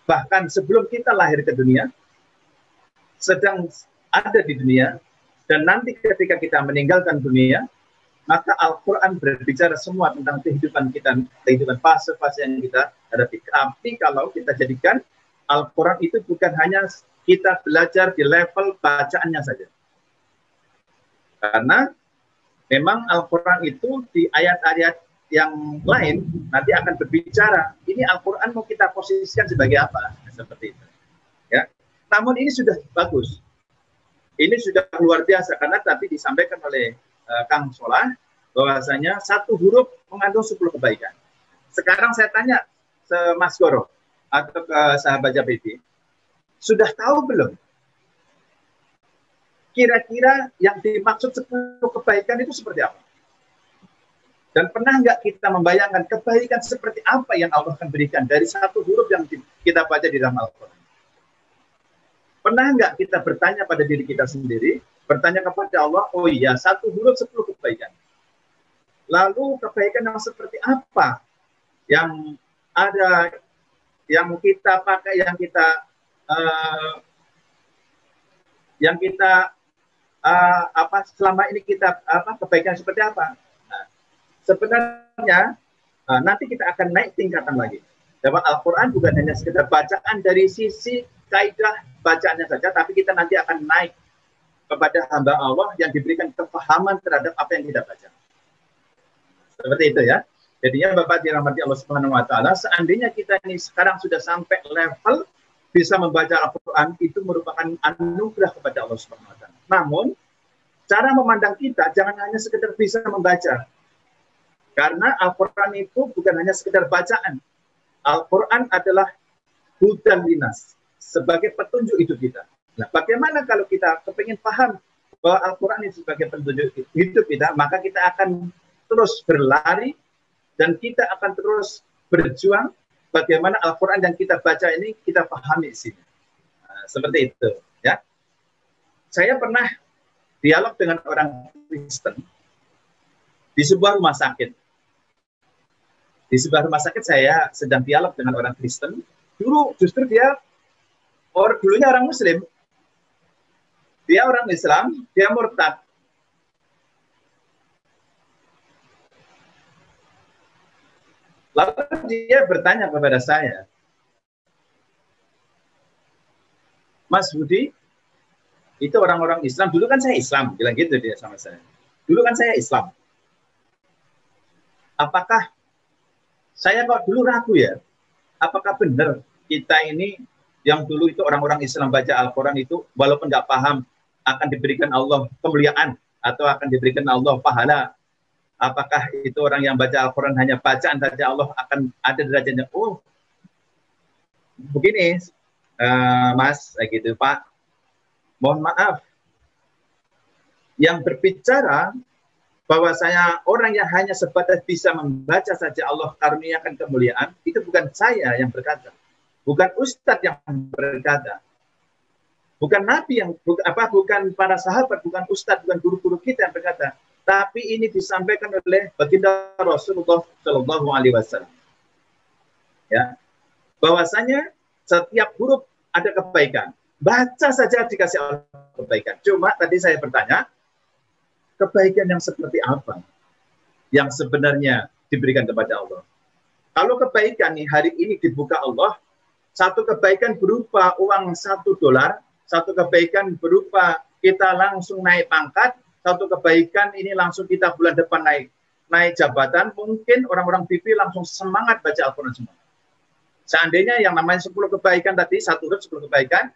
Bahkan sebelum kita lahir ke dunia, sedang ada di dunia, dan nanti ketika kita meninggalkan dunia, maka Al-Quran berbicara semua tentang kehidupan kita, kehidupan fase-fase yang kita hadapi. Tapi kalau kita jadikan Al-Quran itu bukan hanya kita belajar di level bacaannya saja. Karena memang Al-Quran itu di ayat-ayat yang lain nanti akan berbicara, ini Al-Quran mau kita posisikan sebagai apa, seperti itu. Ya. Namun ini sudah bagus, ini sudah luar biasa, karena tadi disampaikan oleh Kang Solah bahwasanya satu huruf mengandung 10 kebaikan. Sekarang saya tanya ke Mas Goro atau ke sahabat JPD, sudah tahu belum kira-kira yang dimaksud 10 kebaikan itu seperti apa? Dan pernah nggak kita membayangkan kebaikan seperti apa yang Allah akan berikan dari satu huruf yang kita baca di dalam Al-Quran? Pernah nggak kita bertanya pada diri kita sendiri, bertanya kepada Allah, oh iya, satu huruf 10 kebaikan. Lalu kebaikan yang seperti apa yang ada, yang kita pakai, yang kita selama ini kita kebaikan seperti apa? Sebenarnya nanti kita akan naik tingkatan lagi. Dalam Al-Quran bukan hanya sekedar bacaan dari sisi kaidah bacaannya saja, tapi kita nanti akan naik kepada hamba Allah yang diberikan kepahaman terhadap apa yang kita baca. Seperti itu ya. Jadinya Bapak dirahmati Allah Subhanahu wa taala, seandainya kita ini sekarang sudah sampai level bisa membaca Al-Quran, itu merupakan anugerah kepada Allah Subhanahu wa taala. Namun cara memandang kita jangan hanya sekedar bisa membaca. Karena Al-Quran itu bukan hanya sekedar bacaan. Al-Quran adalah hudan linas, sebagai petunjuk hidup kita. Nah, bagaimana kalau kita kepingin paham bahwa Al-Quran ini sebagai petunjuk hidup kita, maka kita akan terus berlari dan kita akan terus berjuang bagaimana Al-Quran yang kita baca ini kita pahami di sini. Nah, seperti itu, ya. Saya pernah dialog dengan orang Kristen di sebuah rumah sakit. Di sebuah rumah sakit saya sedang dialog dengan orang Kristen. Dulu justru dia dulunya orang Muslim. Dia orang Islam, dia murtad. Lalu dia bertanya kepada saya, Mas Budi, itu orang-orang Islam, dulu kan saya Islam, bilang gitu dia sama saya. Dulu kan saya Islam. Apakah saya kok dulu ragu ya, apakah benar kita ini yang dulu itu orang-orang Islam baca Al-Quran itu walaupun nggak paham akan diberikan Allah kemuliaan atau akan diberikan Allah pahala? Apakah itu orang yang baca Al-Quran hanya bacaan saja Allah akan ada derajatnya? Oh, begini Mas, gitu Pak, mohon maaf, yang berbicara bahwasanya orang yang hanya sebatas bisa membaca saja Allah karuniakan kemuliaan, itu bukan saya yang berkata, bukan ustadz yang berkata, bukan nabi yang bukan para sahabat, bukan ustadz, bukan guru-guru kita yang berkata, tapi ini disampaikan oleh baginda Rasulullah Shallallahu Alaihi Wasallam. Ya, bahwasanya setiap huruf ada kebaikan, baca saja dikasih Allah kebaikan. Cuma tadi saya bertanya, kebaikan yang seperti apa yang sebenarnya diberikan kepada Allah? Kalau kebaikan nih hari ini dibuka Allah, satu kebaikan berupa uang $1, satu kebaikan berupa kita langsung naik pangkat, satu kebaikan ini langsung kita bulan depan naik jabatan, mungkin orang-orang TV langsung semangat baca Al-Quran semua. Seandainya yang namanya 10 kebaikan tadi, satu huruf 10 kebaikan,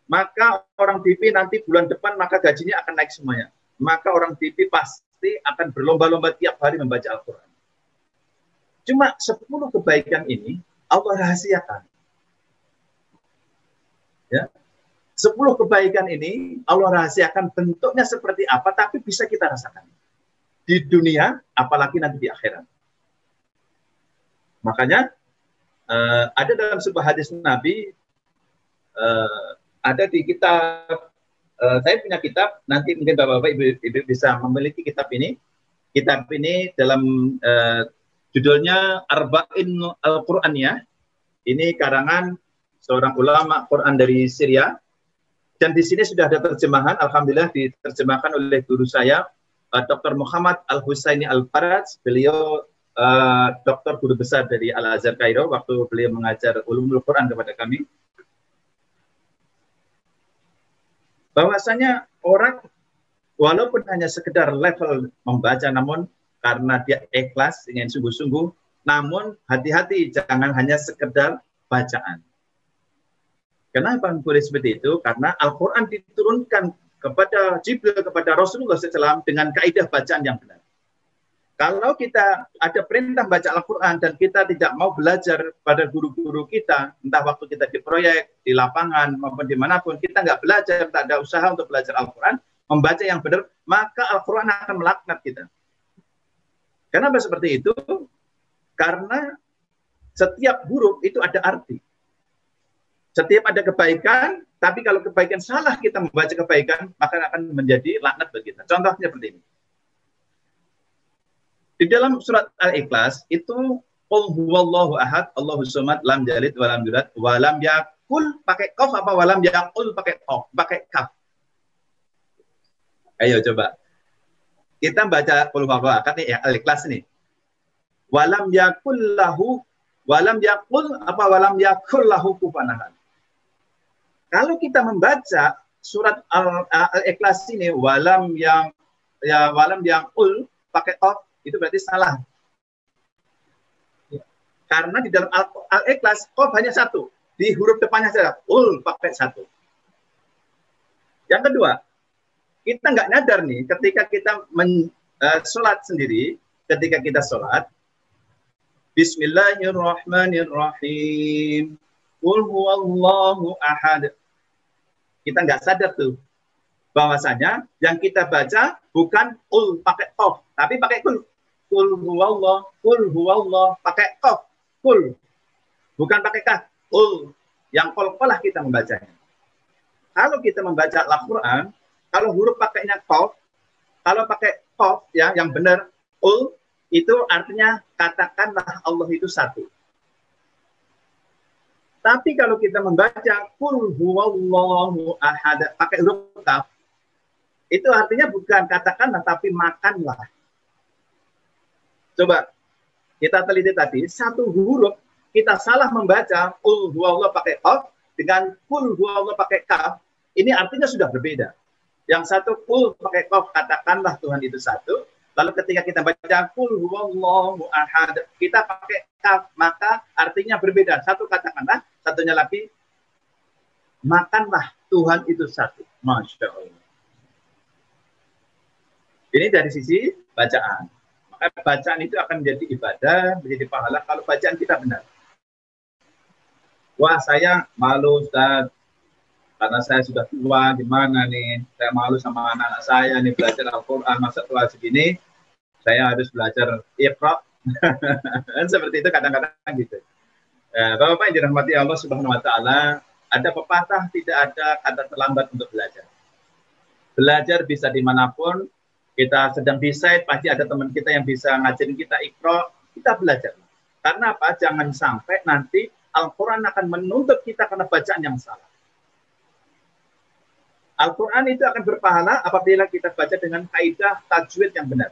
maka orang TV nanti bulan depan maka gajinya akan naik semuanya. maka orang TV pasti akan berlomba-lomba tiap hari membaca Al-Quran. Cuma 10 kebaikan ini Allah rahasiakan. Ya. 10 kebaikan ini Allah rahasiakan bentuknya seperti apa, tapi bisa kita rasakan di dunia, apalagi nanti di akhirat. Makanya ada dalam sebuah hadis Nabi, ada di kitab, saya punya kitab, nanti mungkin Bapak-Bapak Ibu bisa memiliki kitab ini. Kitab ini dalam judulnya Arba'in Al-Qur'aniyah. Ini karangan seorang ulama Quran dari Syria. Dan di sini sudah ada terjemahan, alhamdulillah diterjemahkan oleh guru saya, Dr. Muhammad Al-Husaini Al-Faraj. Beliau dokter guru besar dari Al-Azhar Kairo waktu beliau mengajar ulumul Quran kepada kami. Bahwasanya orang walaupun hanya sekedar level membaca, namun karena dia ikhlas, ingin sungguh-sungguh, namun hati-hati jangan hanya sekedar bacaan. Kenapa boleh seperti itu? Karena Al-Quran diturunkan kepada Jibril, kepada Rasulullah SAW dengan kaidah bacaan yang benar. Kalau kita ada perintah baca Al-Quran dan kita tidak mau belajar pada guru-guru kita, entah waktu kita di proyek, di lapangan, maupun dimanapun, kita nggak belajar, tak ada usaha untuk belajar Al-Quran, membaca yang benar, maka Al-Quran akan melaknat kita. Kenapa seperti itu? Karena setiap huruf itu ada arti. Setiap ada kebaikan, tapi kalau kebaikan salah kita membaca kebaikan, maka akan menjadi laknat bagi kita. Contohnya seperti ini. Di dalam surat Al-Ikhlas itu Qul huwallahu ahad, Allahus samad, lam yalid walam yulad, walam yakul pakai qaf apa walam yakul pakai qaf, pakai kaf. Ayo coba. Kita baca Qul huwallahu ahad nih ya, Al-Ikhlas nih. Walam yakul lahu, walam yakul apa walam yakul lahu kufuwan ahad. Kalau kita membaca surat Al-Ikhlas ini walam yang ul pakai qaf, itu berarti salah. Karena di dalam Al-Ikhlas qaf hanya satu, di huruf depannya saja ul pakai satu. Yang kedua, kita nggak nyadar nih ketika kita sholat sendiri, ketika kita sholat, Bismillahirrahmanirrahim. Qul huwallahu ahad. Kita nggak sadar tuh bahwasanya yang kita baca bukan ul pakai qaf, tapi pakai kul. Qul huwallah pakai qaf, kul. Bukan pakai kaf, ul. Yang qalqalah kita membacanya. Kalau kita membaca Al-Qur'an, kalau huruf pakainya qaf, kalau pakai qaf ya yang benar ul, itu artinya katakanlah Allah itu satu. Tapi kalau kita membaca Qul huwallahu ahad pakai huruf kaf, itu artinya bukan katakanlah tapi makanlah. Coba kita teliti tadi, satu huruf kita salah membaca Qul huwallahu pakai qaf dengan Qul huwallahu pakai kaf, ini artinya sudah berbeda. Yang satu Qul pakai qaf, katakanlah Tuhan itu satu. Lalu ketika kita baca Qul huwallahu ahad, kita pakai kaf, maka artinya berbeda. Satu katakanlah, satunya lagi makanlah Tuhan itu satu. Masya Allah. Ini dari sisi bacaan. Maka bacaan itu akan menjadi ibadah, menjadi pahala kalau bacaan kita benar. Wah, saya malu Ustaz, karena saya sudah tua, gimana nih? Saya malu sama anak-anak saya nih belajar Al-Quran, masa tua segini, saya harus belajar Iqra. Seperti itu kadang-kadang gitu. Bapak-bapak yang dirahmati Allah Subhanahu Wa Taala, ada pepatah tidak ada kata terlambat untuk belajar. Belajar bisa dimanapun. Kita sedang decide, pasti ada teman kita yang bisa ngajarin kita Iqra, kita belajar. Karena apa? Jangan sampai nanti Al-Quran akan menuntut kita karena bacaan yang salah. Al-Quran itu akan berpahala apabila kita baca dengan kaidah tajwid yang benar.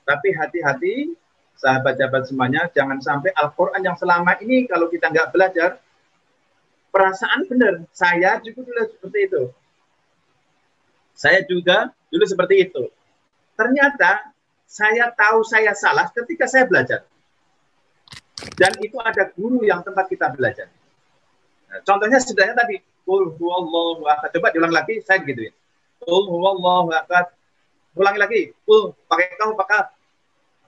Tapi hati-hati, sahabat-sahabat semuanya, jangan sampai Al-Quran yang selama ini kalau kita nggak belajar, perasaan benar. Saya juga dulu seperti itu. Saya juga dulu seperti itu. Ternyata saya tahu saya salah ketika saya belajar. Dan itu ada guru yang tempat kita belajar. Nah, contohnya sederhana tadi, Qul huwallahu ahad. Coba diulang lagi, saya gituin. Qul huwallahu ahad. Ulangi lagi. Kul, pakai kau, pakai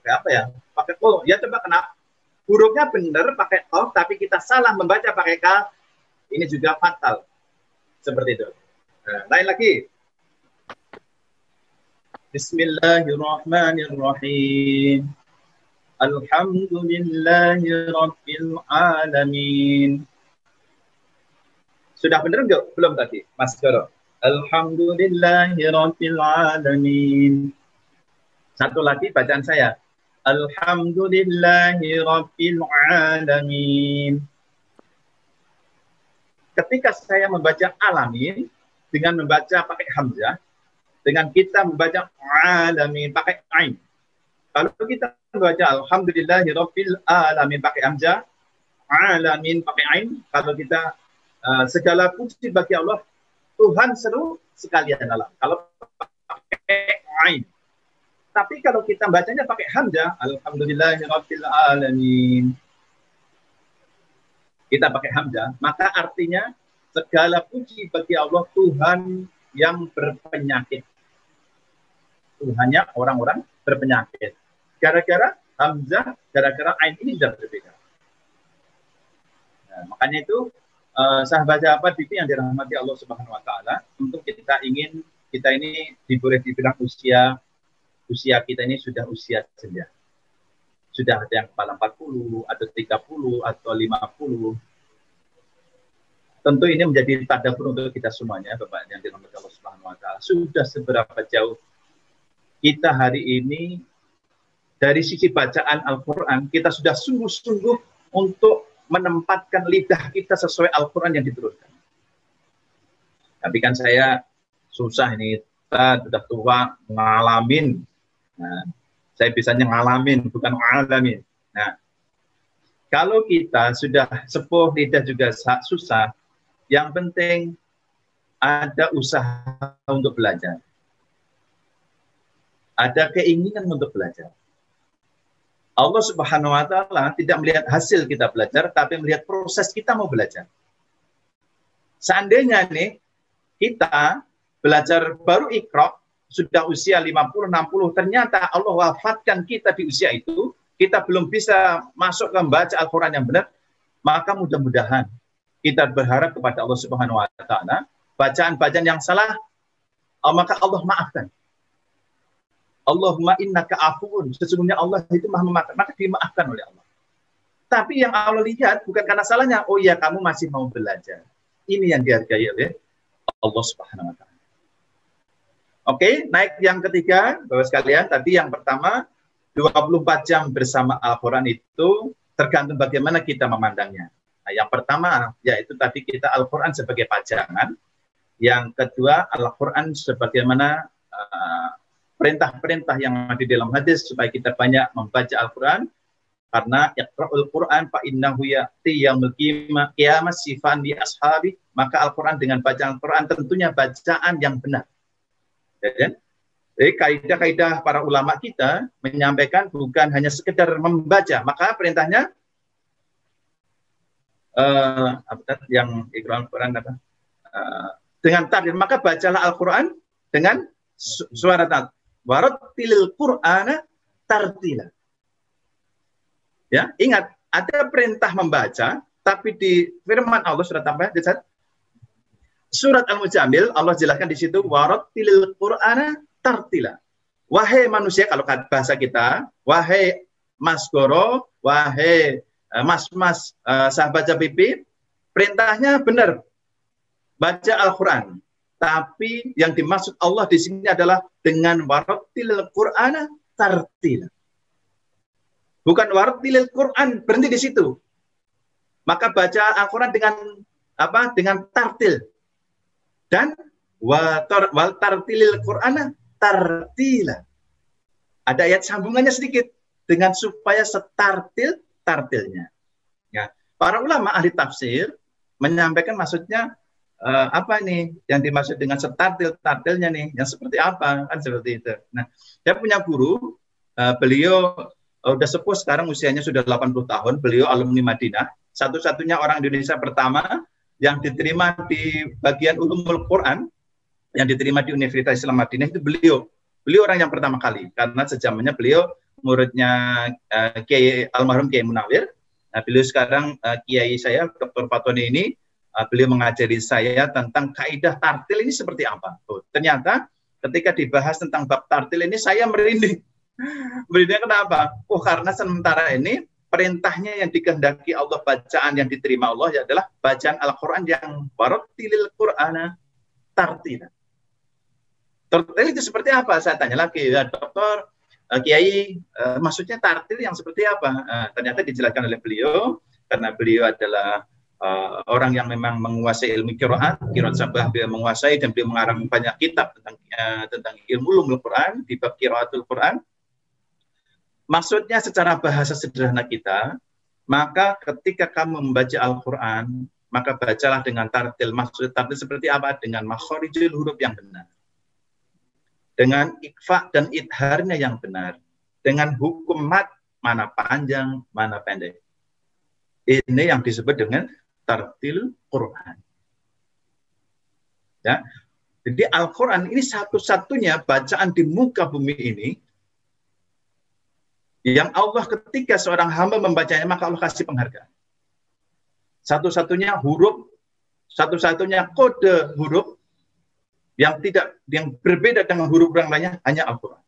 apa ya? Pakai kul. Ya coba kenapa? Hurufnya benar pakai kau, tapi kita salah membaca pakai kaf. Ini juga fatal. Seperti itu. Nah, lain lagi. Bismillahirrahmanirrahim. Alhamdulillahi Rabbil Alamin. Sudah benar enggak? Belum tadi, Mas Goro. Alhamdulillahi Rabbil Alamin. Satu lagi bacaan saya. Alhamdulillahi Rabbil Alamin. Ketika saya membaca alamin, dengan membaca pakai hamzah, dengan kita membaca alamin pakai ain. Kalau kita membaca alhamdulillahi rabbil alamin pakai hamzah, alamin pakai ain, kalau kita segala puji bagi Allah, Tuhan seluruh sekalian alam. Kalau pakai ain. Tapi kalau kita bacanya pakai hamzah, alhamdulillahi rabbil alamin, kita pakai hamzah, maka artinya segala puji bagi Allah, Tuhan yang berpenyakit. Tuhannya orang-orang berpenyakit. Gara-gara hamzah, gara-gara ain ini sudah berbeda. Nah, makanya itu sahabat-sahabat itu yang dirahmati Allah Subhanahu Wa Taala, untuk kita ini boleh dibilang usia kita ini sudah usia senja. Sudah ada yang kepala 40, atau 30, atau 50. Tentu ini menjadi tadabbur untuk kita semuanya, Bapak yang dirahmati Allah Subhanahu Wa Taala. Sudah seberapa jauh kita hari ini dari sisi bacaan Al-Quran, kita sudah sungguh-sungguh untuk menempatkan lidah kita sesuai Al-Quran yang diturunkan. Tapi kan saya susah ini, kita sudah tua, ngalamin. Nah, saya bisanya ngalamin, bukan ngalamin. Nah, kalau kita sudah sepuh, lidah juga susah, yang penting ada usaha untuk belajar. Ada keinginan untuk belajar. Allah Subhanahu Wa Taala tidak melihat hasil kita belajar, tapi melihat proses kita mau belajar. Seandainya nih, kita belajar baru Iqra, sudah usia 50-60, ternyata Allah wafatkan kita di usia itu, kita belum bisa masuk ke membaca Al-Quran yang benar, maka mudah-mudahan kita berharap kepada Allah Subhanahu Wa Taala, bacaan-bacaan yang salah, maka Allah maafkan. Allahumma innaka afuun, sesungguhnya Allah itu maha memaafkan, maka dimaafkan oleh Allah. Tapi yang Allah lihat bukan karena salahnya, oh ya kamu masih mau belajar. Ini yang dihargai oleh Allah Subhanahu Wa Taala. Oke, naik yang ketiga, Bapak sekalian, tadi yang pertama 24 jam bersama Al-Quran itu tergantung bagaimana kita memandangnya. Nah, yang pertama yaitu tadi kita Al-Quran sebagai pajangan, yang kedua Al-Quran sebagaimana perintah-perintah yang ada di dalam hadis supaya kita banyak membaca Al-Quran, karena Iqra'ul Quran fa innahu ya'ti yaumil qiyamah sifan li ashabi, maka Al-Quran dengan bacaan Al-Quran tentunya bacaan yang benar. Ya, jadi kaidah-kaidah para ulama kita menyampaikan bukan hanya sekedar membaca, maka perintahnya yang Iqra'ul Quran dengan tartil, maka bacalah Al-Quran dengan suara tartil. Warattilil Qur'ana tartila. Ya, ingat ada perintah membaca, tapi di firman Allah surat apa? Di surat Al-Mujammil Allah jelaskan di situ warattilil Qur'ana tartila. Wahai manusia, kalau bahasa kita, wahai Mas Goro, wahai mas-mas sahabat JPP, perintahnya benar. Baca Al-Quran. Tapi yang dimaksud Allah di sini adalah dengan warattilil Qur'ana tartila. Bukan warattilil Qur'an berhenti di situ. Maka baca Al-Quran dengan apa? Dengan tartil. Dan wal tartilil Qur'ana tartila. Ada ayat sambungannya sedikit dengan supaya setartil-tartilnya. Ya, para ulama ahli tafsir menyampaikan maksudnya apa nih yang dimaksud dengan setartil-tartilnya nih, yang seperti apa, kan seperti itu. Nah, saya punya guru, beliau udah sepuh sekarang, usianya sudah 80 tahun, beliau alumni Madinah, satu-satunya orang Indonesia pertama yang diterima di bagian Ulumul Quran, yang diterima di Universitas Islam Madinah itu beliau. Beliau orang yang pertama kali, karena sejamannya beliau muridnya Kiai almarhum Kiai Munawir. Nah, beliau sekarang Kiai saya, Dr. Fatoni ini, beliau mengajari saya tentang kaidah tartil ini seperti apa. Ternyata ketika dibahas tentang bab tartil ini, saya merinding. Merinding kenapa? Karena sementara ini perintahnya yang dikehendaki Allah, bacaan yang diterima Allah adalah bacaan Al-Quran yang warattilil Qur'ana tartila. Tartil itu seperti apa? Saya tanya lagi, ya Dokter, Kiai, maksudnya tartil yang seperti apa? Ternyata dijelaskan oleh beliau, karena beliau adalah orang yang memang menguasai ilmu qiraat sabah, beliau menguasai dan beliau mengarang banyak kitab tentang ilmu ulumul Quran di bab qiraatul Quran. Maksudnya secara bahasa sederhana kita, maka ketika kamu membaca Al-Quran, maka bacalah dengan tartil. Maksud tartil seperti apa? Dengan makhorijul huruf yang benar. Dengan ikfa dan idharnya yang benar. Dengan hukum mat, mana panjang, mana pendek. Ini yang disebut dengan tartil Quran. Ya. Jadi Al-Quran ini satu-satunya bacaan di muka bumi ini yang Allah ketika seorang hamba membacanya, maka Allah kasih penghargaan. Satu-satunya huruf, satu-satunya kode huruf yang berbeda dengan huruf yang lainnya hanya Al-Quran.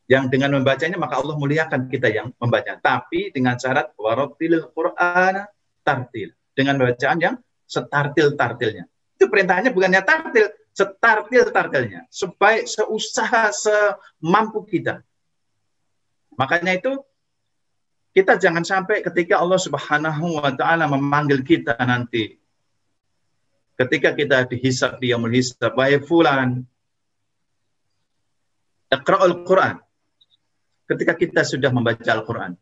Yang dengan membacanya, maka Allah muliakan kita yang membaca. Tapi dengan syarat warattilil Qur'ana tartil. Dengan bacaan yang setartil-tartilnya. Itu perintahnya bukannya tartil, setartil-tartilnya. Supaya seusaha semampu kita. Makanya itu kita jangan sampai ketika Allah Subhanahu wa taala memanggil kita nanti, ketika kita dihisab di yaumul hisab, wahai fulan, iqra'ul Quran. Ketika kita sudah membaca Al-Quran,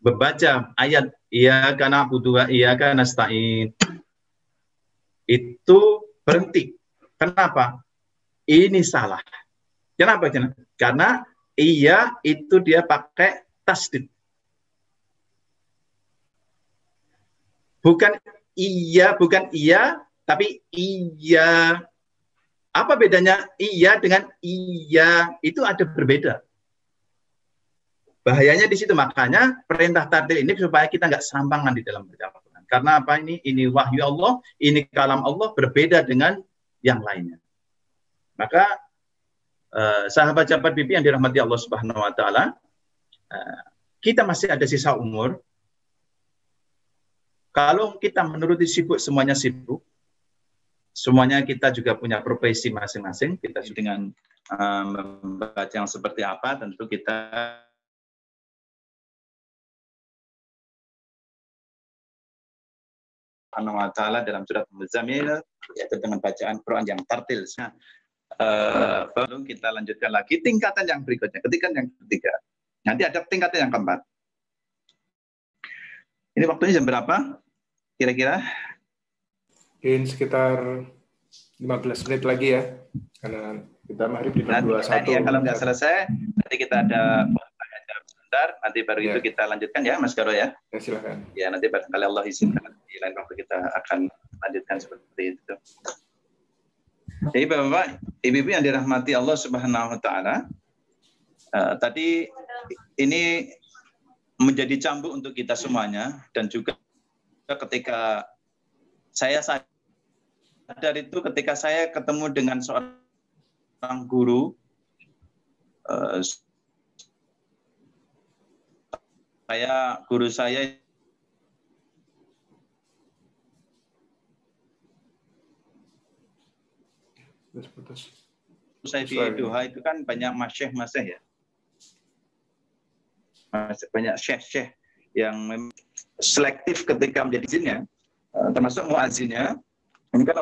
membaca ayat iyyaka na'budu wa iyyaka nasta'in, itu berhenti. Kenapa? Ini salah. Kenapa? Karena iya itu dia pakai tasdid. Bukan iya, tapi iya. Apa bedanya iya dengan iya? Itu ada berbeda. Bahayanya di situ, makanya perintah tartil ini supaya kita nggak serampangan di dalam baca Al-Quran. Karena apa ini? Ini wahyu Allah, ini kalam Allah, berbeda dengan yang lainnya. Maka sahabat-sahabat bibi yang dirahmati Allah Subhanahu wa taala, kita masih ada sisa umur. Kalau kita menuruti sibuk, semuanya sibuk. Semuanya kita juga punya profesi masing-masing. Kita dengan membaca yang seperti apa, tentu kita Subhanahu wa taala dalam surat Al-Muzammil, yaitu dengan bacaan Quran yang tartil. Baru kita lanjutkan lagi tingkatan yang berikutnya, ketika yang ketiga. Nanti ada tingkatan yang keempat. Ini waktunya jam berapa? Kira-kira? Mungkin sekitar 15 menit lagi ya. Karena kita maghrib di jam 21. Ya, kalau nggak selesai, nanti kita ada sebentar, nanti baru itu kita lanjutkan ya, Mas Garo ya. Ya, silakan. Ya, nanti barangkali Allah izinkan di lain waktu kita akan lanjutkan seperti itu. Jadi Bapak, Ibu-ibu yang dirahmati Allah Subhanahu wa taala, tadi ini menjadi cambuk untuk kita semuanya, dan juga ketika saya sadar itu ketika saya ketemu dengan seorang guru, guru saya di Doha itu kan banyak masyayikh ya. Banyak syekh-syekh yang selektif ketika menjadi izinnya, termasuk muazzinnya. Ini kan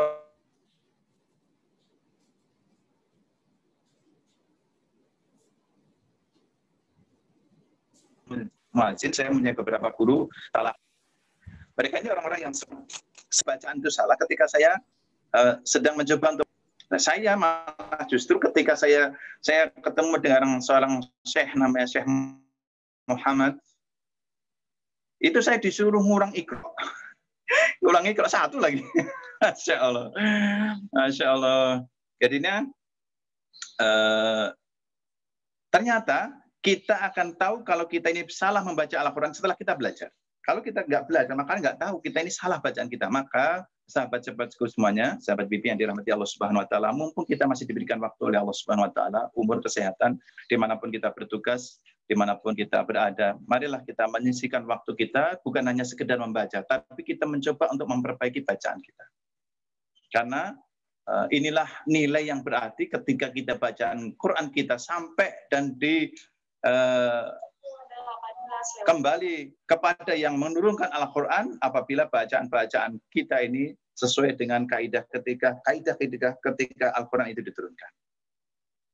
muazzin, saya punya beberapa guru salah. Mereka ini orang-orang yang sebacaan itu salah ketika saya sedang mencoba untuk. Nah, saya malah justru ketika saya ketemu dengan seorang syekh namanya Syekh Muhammad, itu saya disuruh ngurang ikro. Ulang ikro satu lagi. Masya Allah. Masya Allah. Jadinya ternyata kita akan tahu kalau kita ini salah membaca Al-Quran setelah kita belajar. Kalau kita nggak belajar, maka nggak tahu kita ini salah bacaan kita. Maka sahabat-sahabatku semuanya, sahabat BP yang dirahmati Allah Subhanahu Wa Taala, mumpung kita masih diberikan waktu oleh Allah Subhanahu Wa Taala, umur, kesehatan, dimanapun kita bertugas, dimanapun kita berada, marilah kita menyisihkan waktu kita bukan hanya sekedar membaca, tapi kita mencoba untuk memperbaiki bacaan kita. Karena inilah nilai yang berarti ketika kita bacaan Quran kita sampai dan kembali kepada yang menurunkan Al-Quran apabila bacaan-bacaan kita ini sesuai dengan kaidah ketika Al-Quran itu diturunkan.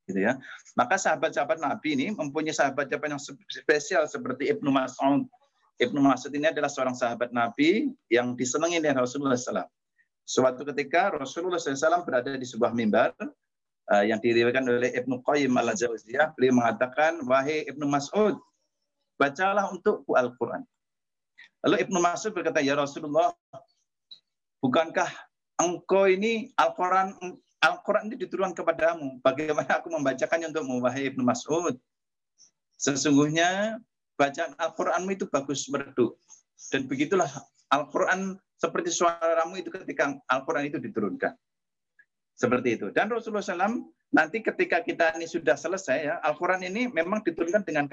Gitu ya. Maka sahabat-sahabat Nabi ini mempunyai sahabat-sahabat yang spesial seperti Ibnu Mas'ud. Ibnu Mas'ud ini adalah seorang sahabat Nabi yang disenangi oleh Rasulullah SAW. Suatu ketika Rasulullah SAW berada di sebuah mimbar yang diriwayatkan oleh Ibnu Qayyim al-Jauziyah. Beliau mengatakan, wahai Ibnu Mas'ud, bacalah untukku Al-Quran. Lalu Ibnu Mas'ud berkata, ya Rasulullah, bukankah engkau ini Al-Quran itu diturunkan kepadamu? Bagaimana aku membacakannya untukmu, wahai Ibnu Mas'ud? Sesungguhnya bacaan Al-Quranmu itu bagus merdu. Dan begitulah Al-Quran seperti suaramu itu ketika Al-Quran itu diturunkan. Seperti itu. Dan Rasulullah SAW nanti ketika kita ini sudah selesai ya, Al-Quran ini memang diturunkan dengan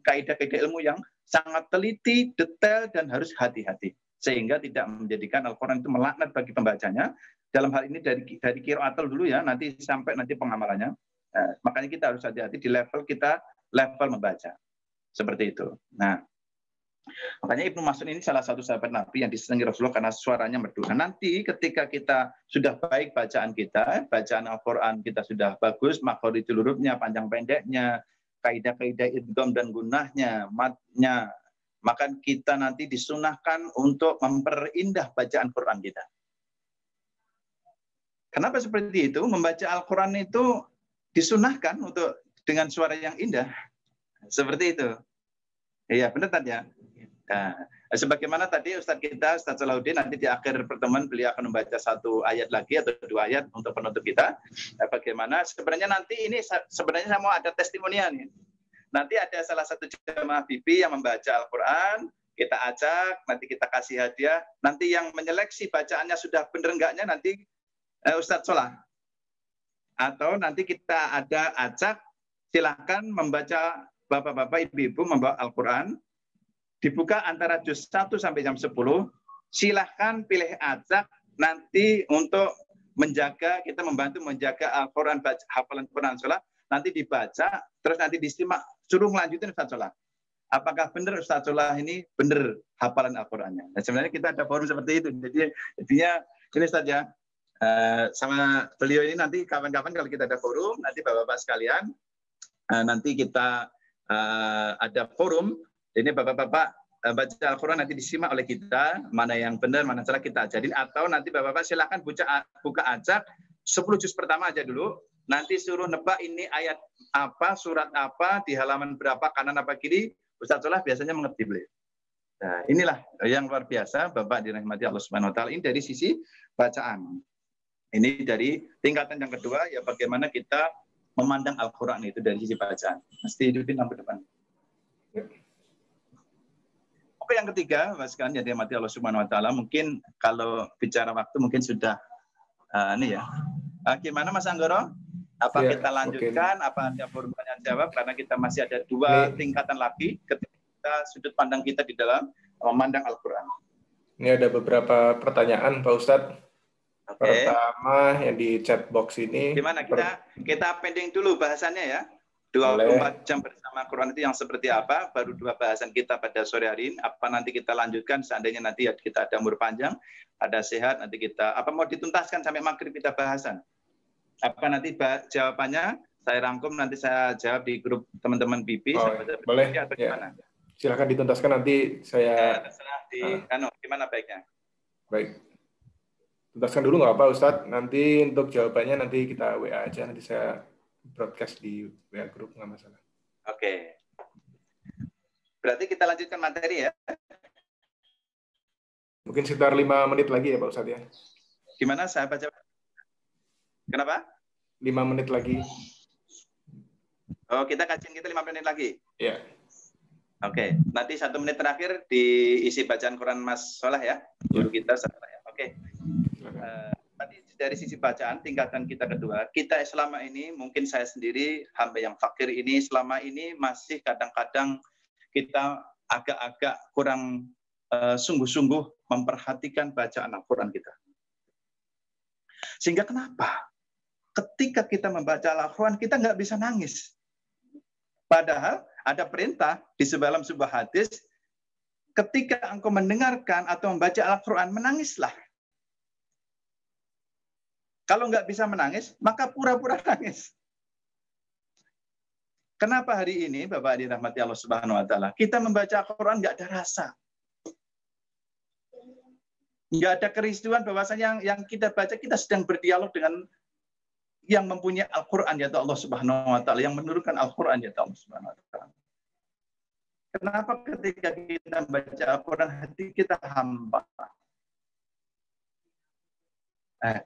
kaidah-kaidah ilmu yang sangat teliti, detail, dan harus hati-hati. Sehingga tidak menjadikan Al-Quran itu melaknat bagi pembacanya. Dalam hal ini dari qiraatul dulu ya, nanti sampai nanti pengamalannya. Makanya kita harus hati-hati di level membaca. Seperti itu. Nah, makanya Ibnu Mas'ud ini salah satu sahabat Nabi yang disenangi Rasulullah karena suaranya merdu. Nah, nanti ketika kita sudah baik bacaan kita, bacaan Al-Quran kita sudah bagus, makhorijul hurufnya, panjang pendeknya, kaidah-kaidah idgham dan gunahnya, matnya, maka kita nanti disunahkan untuk memperindah bacaan Quran kita. Kenapa seperti itu? Membaca Al-Quran itu disunahkan untuk dengan suara yang indah. Seperti itu. Iya, benar tadi ya. Nah, sebagaimana tadi Ustaz Salahuddin, nanti di akhir pertemuan beliau akan membaca satu ayat lagi atau 2 ayat untuk penutup kita. Bagaimana sebenarnya nanti ini sebenarnya saya mau ada testimonial nih. Nanti ada salah satu jemaah BP yang membaca Al-Quran, kita ajak, nanti kita kasih hadiah. Nanti yang menyeleksi bacaannya sudah benar enggaknya nanti Ustaz Solah. Atau nanti kita ada ajak, silahkan membaca, bapak-bapak, ibu-ibu membawa Al-Quran, dibuka antara juz 1 sampai jam 10, silahkan pilih ajak nanti untuk menjaga, kita membantu menjaga Al-Quran, hafalan Quran Sholat, nanti dibaca, terus nanti disimak, suruh melanjutin Ustaz Sholah. Apakah benar Ustaz Sholah ini benar hafalan Al-Qurannya? Nah, sebenarnya kita ada forum seperti itu, jadi intinya ini saja. Sama beliau ini nanti kapan-kapan kalau kita ada forum, nanti bapak-bapak sekalian, nanti kita ada forum, ini bapak-bapak baca Al-Quran nanti disimak oleh kita, mana yang benar, mana salah kita ajarin, atau nanti bapak-bapak silakan buka ajak 10 juz pertama aja dulu, nanti suruh nebak ini ayat apa, surat apa, di halaman berapa, kanan apa kiri, Ustaz Solah biasanya mengerti beliau. Nah, inilah yang luar biasa, Bapak dirahmati Allah Subhanahu Wa Taala. Ini dari sisi bacaan. Ini dari tingkatan yang kedua, ya bagaimana kita memandang Al-Quran itu dari sisi bacaan. Mesti hidupin sampai depan. Oke, yang ketiga, Mas sekalian yang dirahmati Allah Subhanahu Wa Taala, mungkin kalau bicara waktu mungkin sudah ini ya. Gimana Mas Anggoro? Apa ya, kita lanjutkan? Mungkin. Apa ada forumnya jawab? Karena kita masih ada 2 tingkatan lagi ketika sudut pandang kita di dalam memandang Al-Quran. Ini ada beberapa pertanyaan, Pak Ustadz. Okay. Pertama yang di chat box ini. Gimana kita pending dulu bahasannya ya. 24 jam bersama Quran itu yang seperti apa? Baru 2 bahasan kita pada sore hari ini. Apa nanti kita lanjutkan? Seandainya nanti kita ada umur panjang, ada sehat, nanti kita apa mau dituntaskan sampai maghrib kita bahasan. Apa nanti jawabannya saya rangkum, nanti saya jawab di grup teman-teman BP. Boleh. Atau gimana? Silakan dituntaskan, nanti saya. Terserah gimana baiknya? Baik. Tuntaskan dulu nggak apa Ustadz, nanti untuk jawabannya nanti kita WA aja, nanti saya broadcast di WA grup, nggak masalah. Oke. Berarti kita lanjutkan materi ya? Mungkin sekitar 5 menit lagi ya Pak Ustadz ya. Gimana sahabat? Kenapa? 5 menit lagi. Oh, kita kajian kita 5 menit lagi. Ya. Oke, nanti 1 menit terakhir diisi bacaan Quran Mas Soleh ya, guru kita. Oke. Tadi dari sisi bacaan, tingkatan kita kedua, kita selama ini, mungkin saya sendiri, hamba yang fakir ini, selama ini masih kadang-kadang kita agak-agak kurang sungguh-sungguh memperhatikan bacaan Al-Quran kita. Sehingga kenapa? Ketika kita membaca Al-Quran, kita nggak bisa nangis. Padahal ada perintah di dalam sebuah hadis, ketika engkau mendengarkan atau membaca Al-Quran, menangislah. Kalau nggak bisa menangis, maka pura-pura nangis. Kenapa hari ini, Bapak dirahmati Allah Subhanahu Wa Taala, kita membaca Al-Quran nggak ada rasa, nggak ada keristuan bahwasanya yang kita baca, kita sedang berdialog dengan yang mempunyai Al-Quran, yaitu Allah Subhanahu Wa Taala, yang menurunkan Al-Quran, yaitu Allah Subhanahu Wa Taala. Kenapa ketika kita baca Al-Quran, hati kita hampa?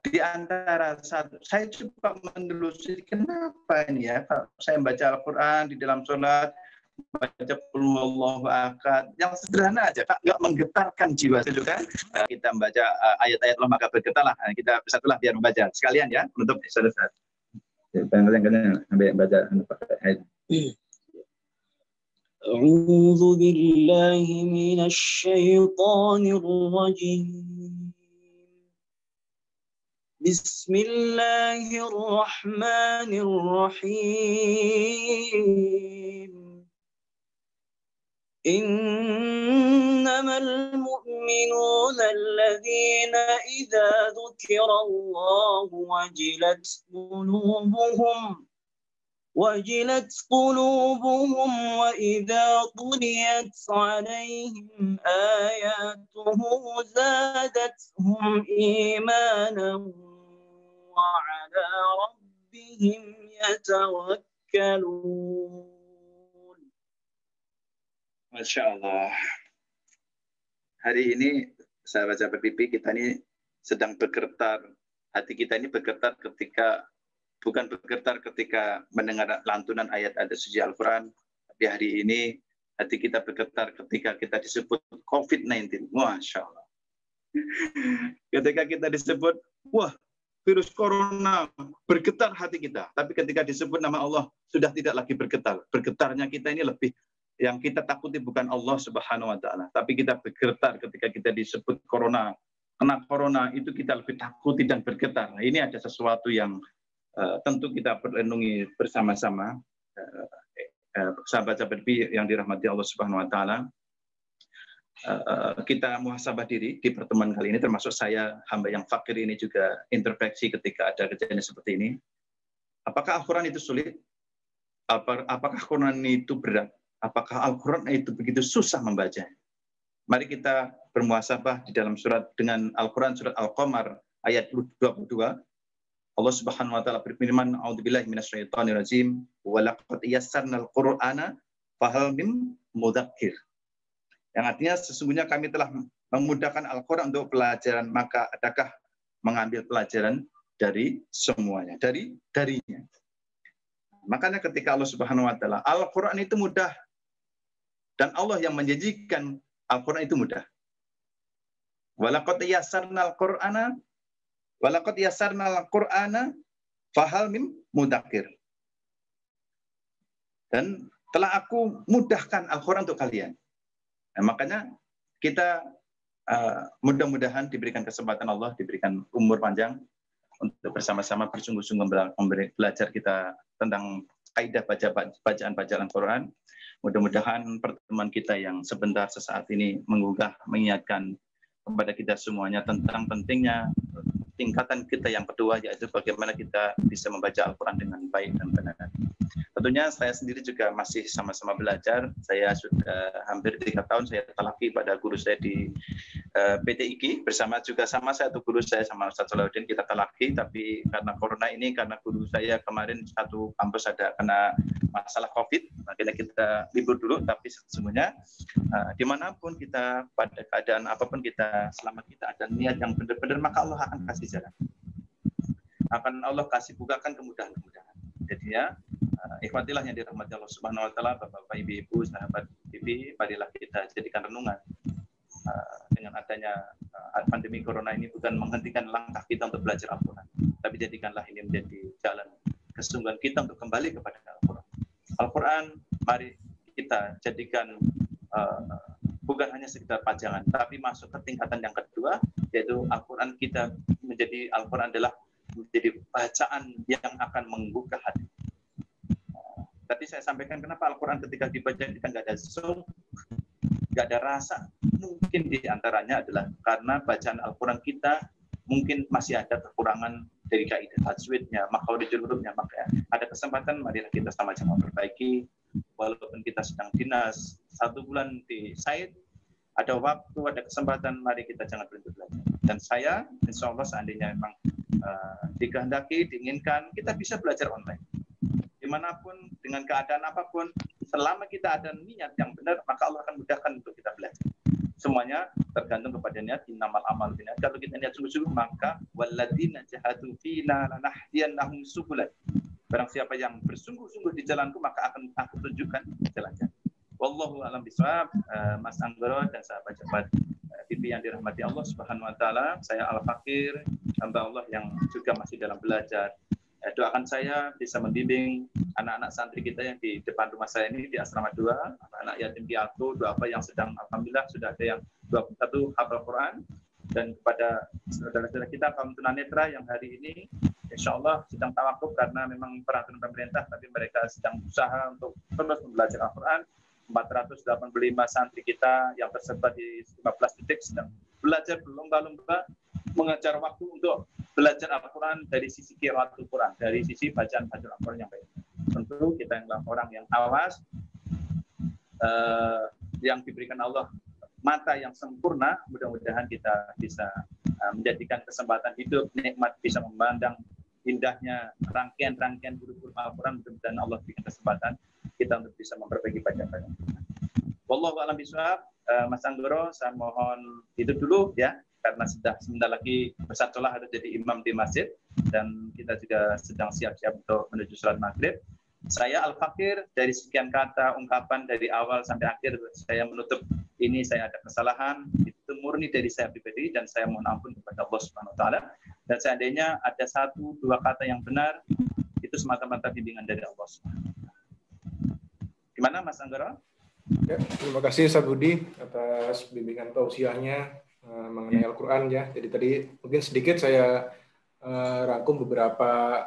Di antara satu, saya coba menelusuri kenapa ini ya, saya membaca Al-Quran di dalam sholat, baca Qul Huwallahu Ahad, yang sederhana aja, Pak, nggak menggetarkan jiwa itu kan? Kita membaca ayat-ayat Allah maka bergetarlah. Kita bersatulah biar membaca sekalian ya, untuk selesai. Sampai baca ayat. A'udzu billahi minasy syaithanir rajim. Bismillahirrahmanirrahim. Innamal mu'minuna alladzina idza dzukirallahu wajilat qulubuhum wa idza tuliyat 'alaihim ayatuhu zadatuhum imanan wa 'ala rabbihim yatawakkalun. Masya Allah. Hari ini, sahabat-sahabat Bibi, kita ini sedang bergetar. Hati kita ini bergetar ketika, bukan bergetar ketika mendengar lantunan ayat-ayat suci Al-Quran, tapi hari ini hati kita bergetar ketika kita disebut COVID-19. Masya Allah. Ketika kita disebut, wah, virus corona, bergetar hati kita. Tapi ketika disebut nama Allah, sudah tidak lagi bergetar. Bergetarnya kita ini lebih, yang kita takuti bukan Allah Subhanahu Wa Taala, tapi kita bergetar ketika kita disebut corona, kena corona, itu kita lebih takuti dan bergetar. Nah, ini ada sesuatu yang tentu kita perlindungi bersama-sama, sahabat-sahabat yang dirahmati Allah Subhanahu Wa Taala. Kita muhasabah diri di pertemuan kali ini, termasuk saya, hamba yang fakir ini juga introspeksi ketika ada kejadian seperti ini. Apakah Al-Quran itu sulit? Apakah Al-Quran itu berat? Apakah Al-Quran itu begitu susah membaca? Mari kita bermuhasabah di dalam surat dengan Al-Quran, surat Al-Qamar ayat 22. Allah Subhanahu Wa Taala berfirman, "A'udzubillahi minasyaitonirrajim, wa laqad yassarnal Qur'ana fahal min mudzakir." Yang artinya sesungguhnya kami telah memudahkan Al-Quran untuk pelajaran, maka adakah mengambil pelajaran dari semuanya, darinya. Makanya ketika Allah Subhanahu Wa Taala, Al-Quran itu mudah, dan Allah yang menjanjikan Al-Quran itu mudah. Walaqad yassarnal Qur'ana fahal min mudzakir. Dan telah aku mudahkan Al-Quran untuk kalian. Nah, makanya kita mudah-mudahan diberikan kesempatan Allah, diberikan umur panjang untuk bersama-sama bersungguh-sungguh belajar kita tentang kaidah bacaan Quran. Mudah-mudahan pertemuan kita yang sebentar sesaat ini mengingatkan kepada kita semuanya tentang pentingnya tingkatan kita yang kedua, yaitu bagaimana kita bisa membaca Al-Quran dengan baik dan benar. Tentunya saya sendiri juga masih sama-sama belajar. Saya sudah hampir 3 tahun saya talaki pada guru saya di PTIG, bersama juga sama satu guru saya, sama Ustaz Salahuddin, kita talaki. Tapi karena corona ini, karena guru saya kemarin satu kampus ada kena masalah COVID, makanya kita libur dulu. Tapi sesungguhnya dimanapun kita, pada keadaan apapun kita, selama kita ada niat yang benar-benar, maka Allah akan kasih jalan. akan Allah kasih bukakan kemudahan-kemudahan. Jadi ya, ikhwatilah yang dirahmati Allah Subhanahu wa taala, Bapak-bapak, Ibu-ibu, sahabat TV, marilah kita jadikan renungan dengan adanya pandemi corona ini bukan menghentikan langkah kita untuk belajar Al-Qur'an, tapi jadikanlah ini menjadi jalan kesungguhan kita untuk kembali kepada Al-Qur'an. Al-Qur'an mari kita jadikan bukan hanya sekedar pajangan, tapi masuk ke tingkatan yang kedua, yaitu Al-Quran kita menjadi Al-Quran adalah menjadi bacaan yang akan membuka hati. Tadi saya sampaikan kenapa Al-Quran ketika dibaca kita nggak ada zoom, nggak ada rasa. Mungkin diantaranya adalah karena bacaan Al-Quran kita mungkin masih ada kekurangan dari kaidah tajwidnya, makharijul hurufnya. Maka ada kesempatan marilah kita sama-sama perbaiki. Walaupun kita sedang dinas 1 bulan di Said, ada waktu, ada kesempatan, mari kita jangan berhenti belajar. Dan saya, insya Allah seandainya memang dikehendaki, diinginkan, kita bisa belajar online. Dimanapun, dengan keadaan apapun, selama kita ada niat yang benar, maka Allah akan mudahkan untuk kita belajar. Semuanya tergantung kepada niat, innamal amal binniat. Kalau kita niat sungguh-sungguh, maka walladzina jahadu fina lanahdiyannahum subulan. Barang siapa yang bersungguh-sungguh di jalanku, maka akan aku tunjukkan jalan-jalan. Wallahu a'lam bishawab. Mas Anggoro dan sahabat-sahabat TV yang dirahmati Allah Subhanahu wa taala, saya Al-Fakir, hamba Allah yang juga masih dalam belajar. Doakan saya bisa membimbing anak-anak santri kita yang di depan rumah saya ini di Asrama 2, anak-anak yatim piatu, apa yang sedang alhamdulillah sudah ada yang 21 hafal Quran, dan kepada saudara-saudara kita kaum tunanetra yang hari ini insya Allah sedang tawakuf karena memang peraturan pemerintah, tapi mereka sedang berusaha untuk terus belajar Al-Quran. 485 santri kita yang tersebar di 15 titik sedang belajar berlomba-lomba mengejar waktu untuk belajar Al-Quran dari sisi qiraatul Quran, dari sisi bacaan Al-Quran yang baik. Tentu kita yang orang yang awas, yang diberikan Allah mata yang sempurna, mudah-mudahan kita bisa menjadikan kesempatan hidup nikmat, bisa memandang indahnya rangkaian-rangkaian huruf-huruf Al-Quran. Mudah-mudahan Allah berikan kesempatan kita untuk bisa memperbaiki bacaan. Wallahu a'lam bishawab. Mas Anggoro, saya mohon hidup dulu ya, karena sudah sebentar lagi Ustaz Solah harus jadi imam di masjid dan kita juga sedang siap-siap untuk menuju sholat maghrib. Saya Al-Fakir, dari sekian kata ungkapan dari awal sampai akhir saya menutup ini, saya ada kesalahan, itu murni dari saya pribadi dan saya mohon ampun kepada Allah Subhanahu wa taala. Dan seandainya ada 1-2 kata yang benar, itu semata-mata bimbingan dari Allah Subhanahu wa taala. Gimana Mas Anggoro? Ya, terima kasih Ustaz Budi atas bimbingan tausiahnya mengenai Al-Quran ya. Jadi tadi mungkin sedikit saya rangkum beberapa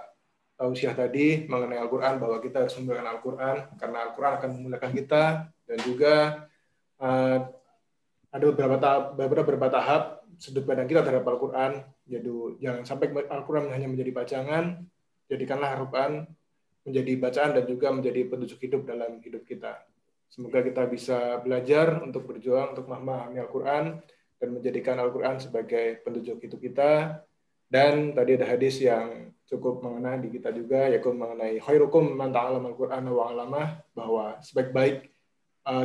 tausiah tadi mengenai Al-Quran, bahwa kita harus memuliakan Al-Quran karena Al-Quran akan memuliakan kita, dan juga ada beberapa tahap sudut pandang kita terhadap Al-Quran. Jadi jangan sampai Al-Quran hanya menjadi bacangan, jadikanlah Al-Quran menjadi bacaan dan juga menjadi petunjuk hidup dalam hidup kita. Semoga kita bisa belajar untuk berjuang untuk memahami Al-Quran dan menjadikan Al-Quran sebagai petunjuk hidup kita. Dan tadi ada hadis yang cukup mengena di kita juga, yaitu mengenai khairukum man ta'allama al-Qur'ana wa 'allamah, bahwa sebaik-baik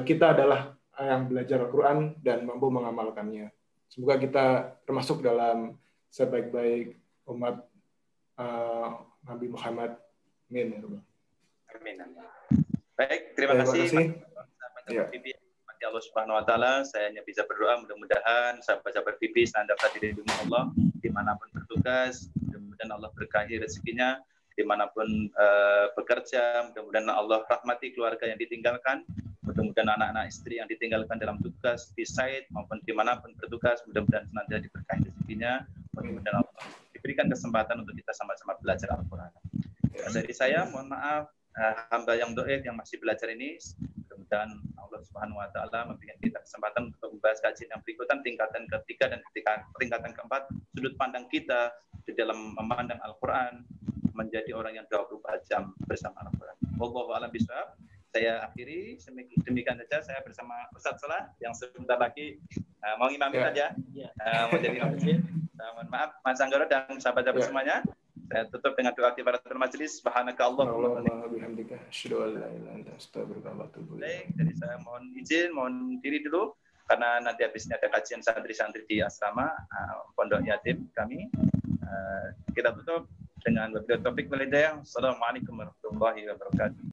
kita adalah yang belajar Al-Quran dan mampu mengamalkannya. Semoga kita termasuk dalam sebaik-baik umat Nabi Muhammad. Amin. Amin. Baik, terima kasih. Sahabat-sahabat TV Allah Subhanahu wa taala, saya hanya bisa berdoa mudah-mudahan sahabat-sahabat TV senantiasa dilindungi Allah dimanapun bertugas, mudah-mudahan Allah berkahi rezekinya dimanapun bekerja, mudah-mudahan Allah rahmati keluarga yang ditinggalkan, mudah-mudahan anak-anak istri yang ditinggalkan dalam tugas di site maupun dimanapun bertugas, mudah-mudahan senantiasa diberkahi rezekinya, mudah-mudahan Allah diberikan kesempatan untuk kita sama-sama belajar Al-Quran. Dari saya mohon maaf, hamba yang doif yang masih belajar ini, mudah-mudahan Allah Subhanahu wa taala memberikan kita kesempatan untuk membahas kajian yang berikutan, tingkatan ketiga dan tingkatan keempat, sudut pandang kita di dalam memandang Al-Quran menjadi orang yang 24 jam bersama Al-Quran. Wallahu a'lam bishawab. Saya akhiri demikian saja, saya bersama Ustaz Solah yang sebentar lagi mau ngimami saja, mau jadi imam masjid. Mohon maaf Mas Anggoro dan sahabat-sahabat semuanya. Saya tutup dengan doa kifaratul majelis. Subhanakallahumma wa bihamdika asyhadu an la ilaha illa anta astaghfiruka wa atubu ilaik. Jadi saya mohon izin, mohon diri dulu karena nanti habisnya ada kajian santri-santri di asrama pondok yatim kami. Kita tutup. dengan wabillahi taufik wal hidayah. Assalamualaikum warahmatullahi wabarakatuh.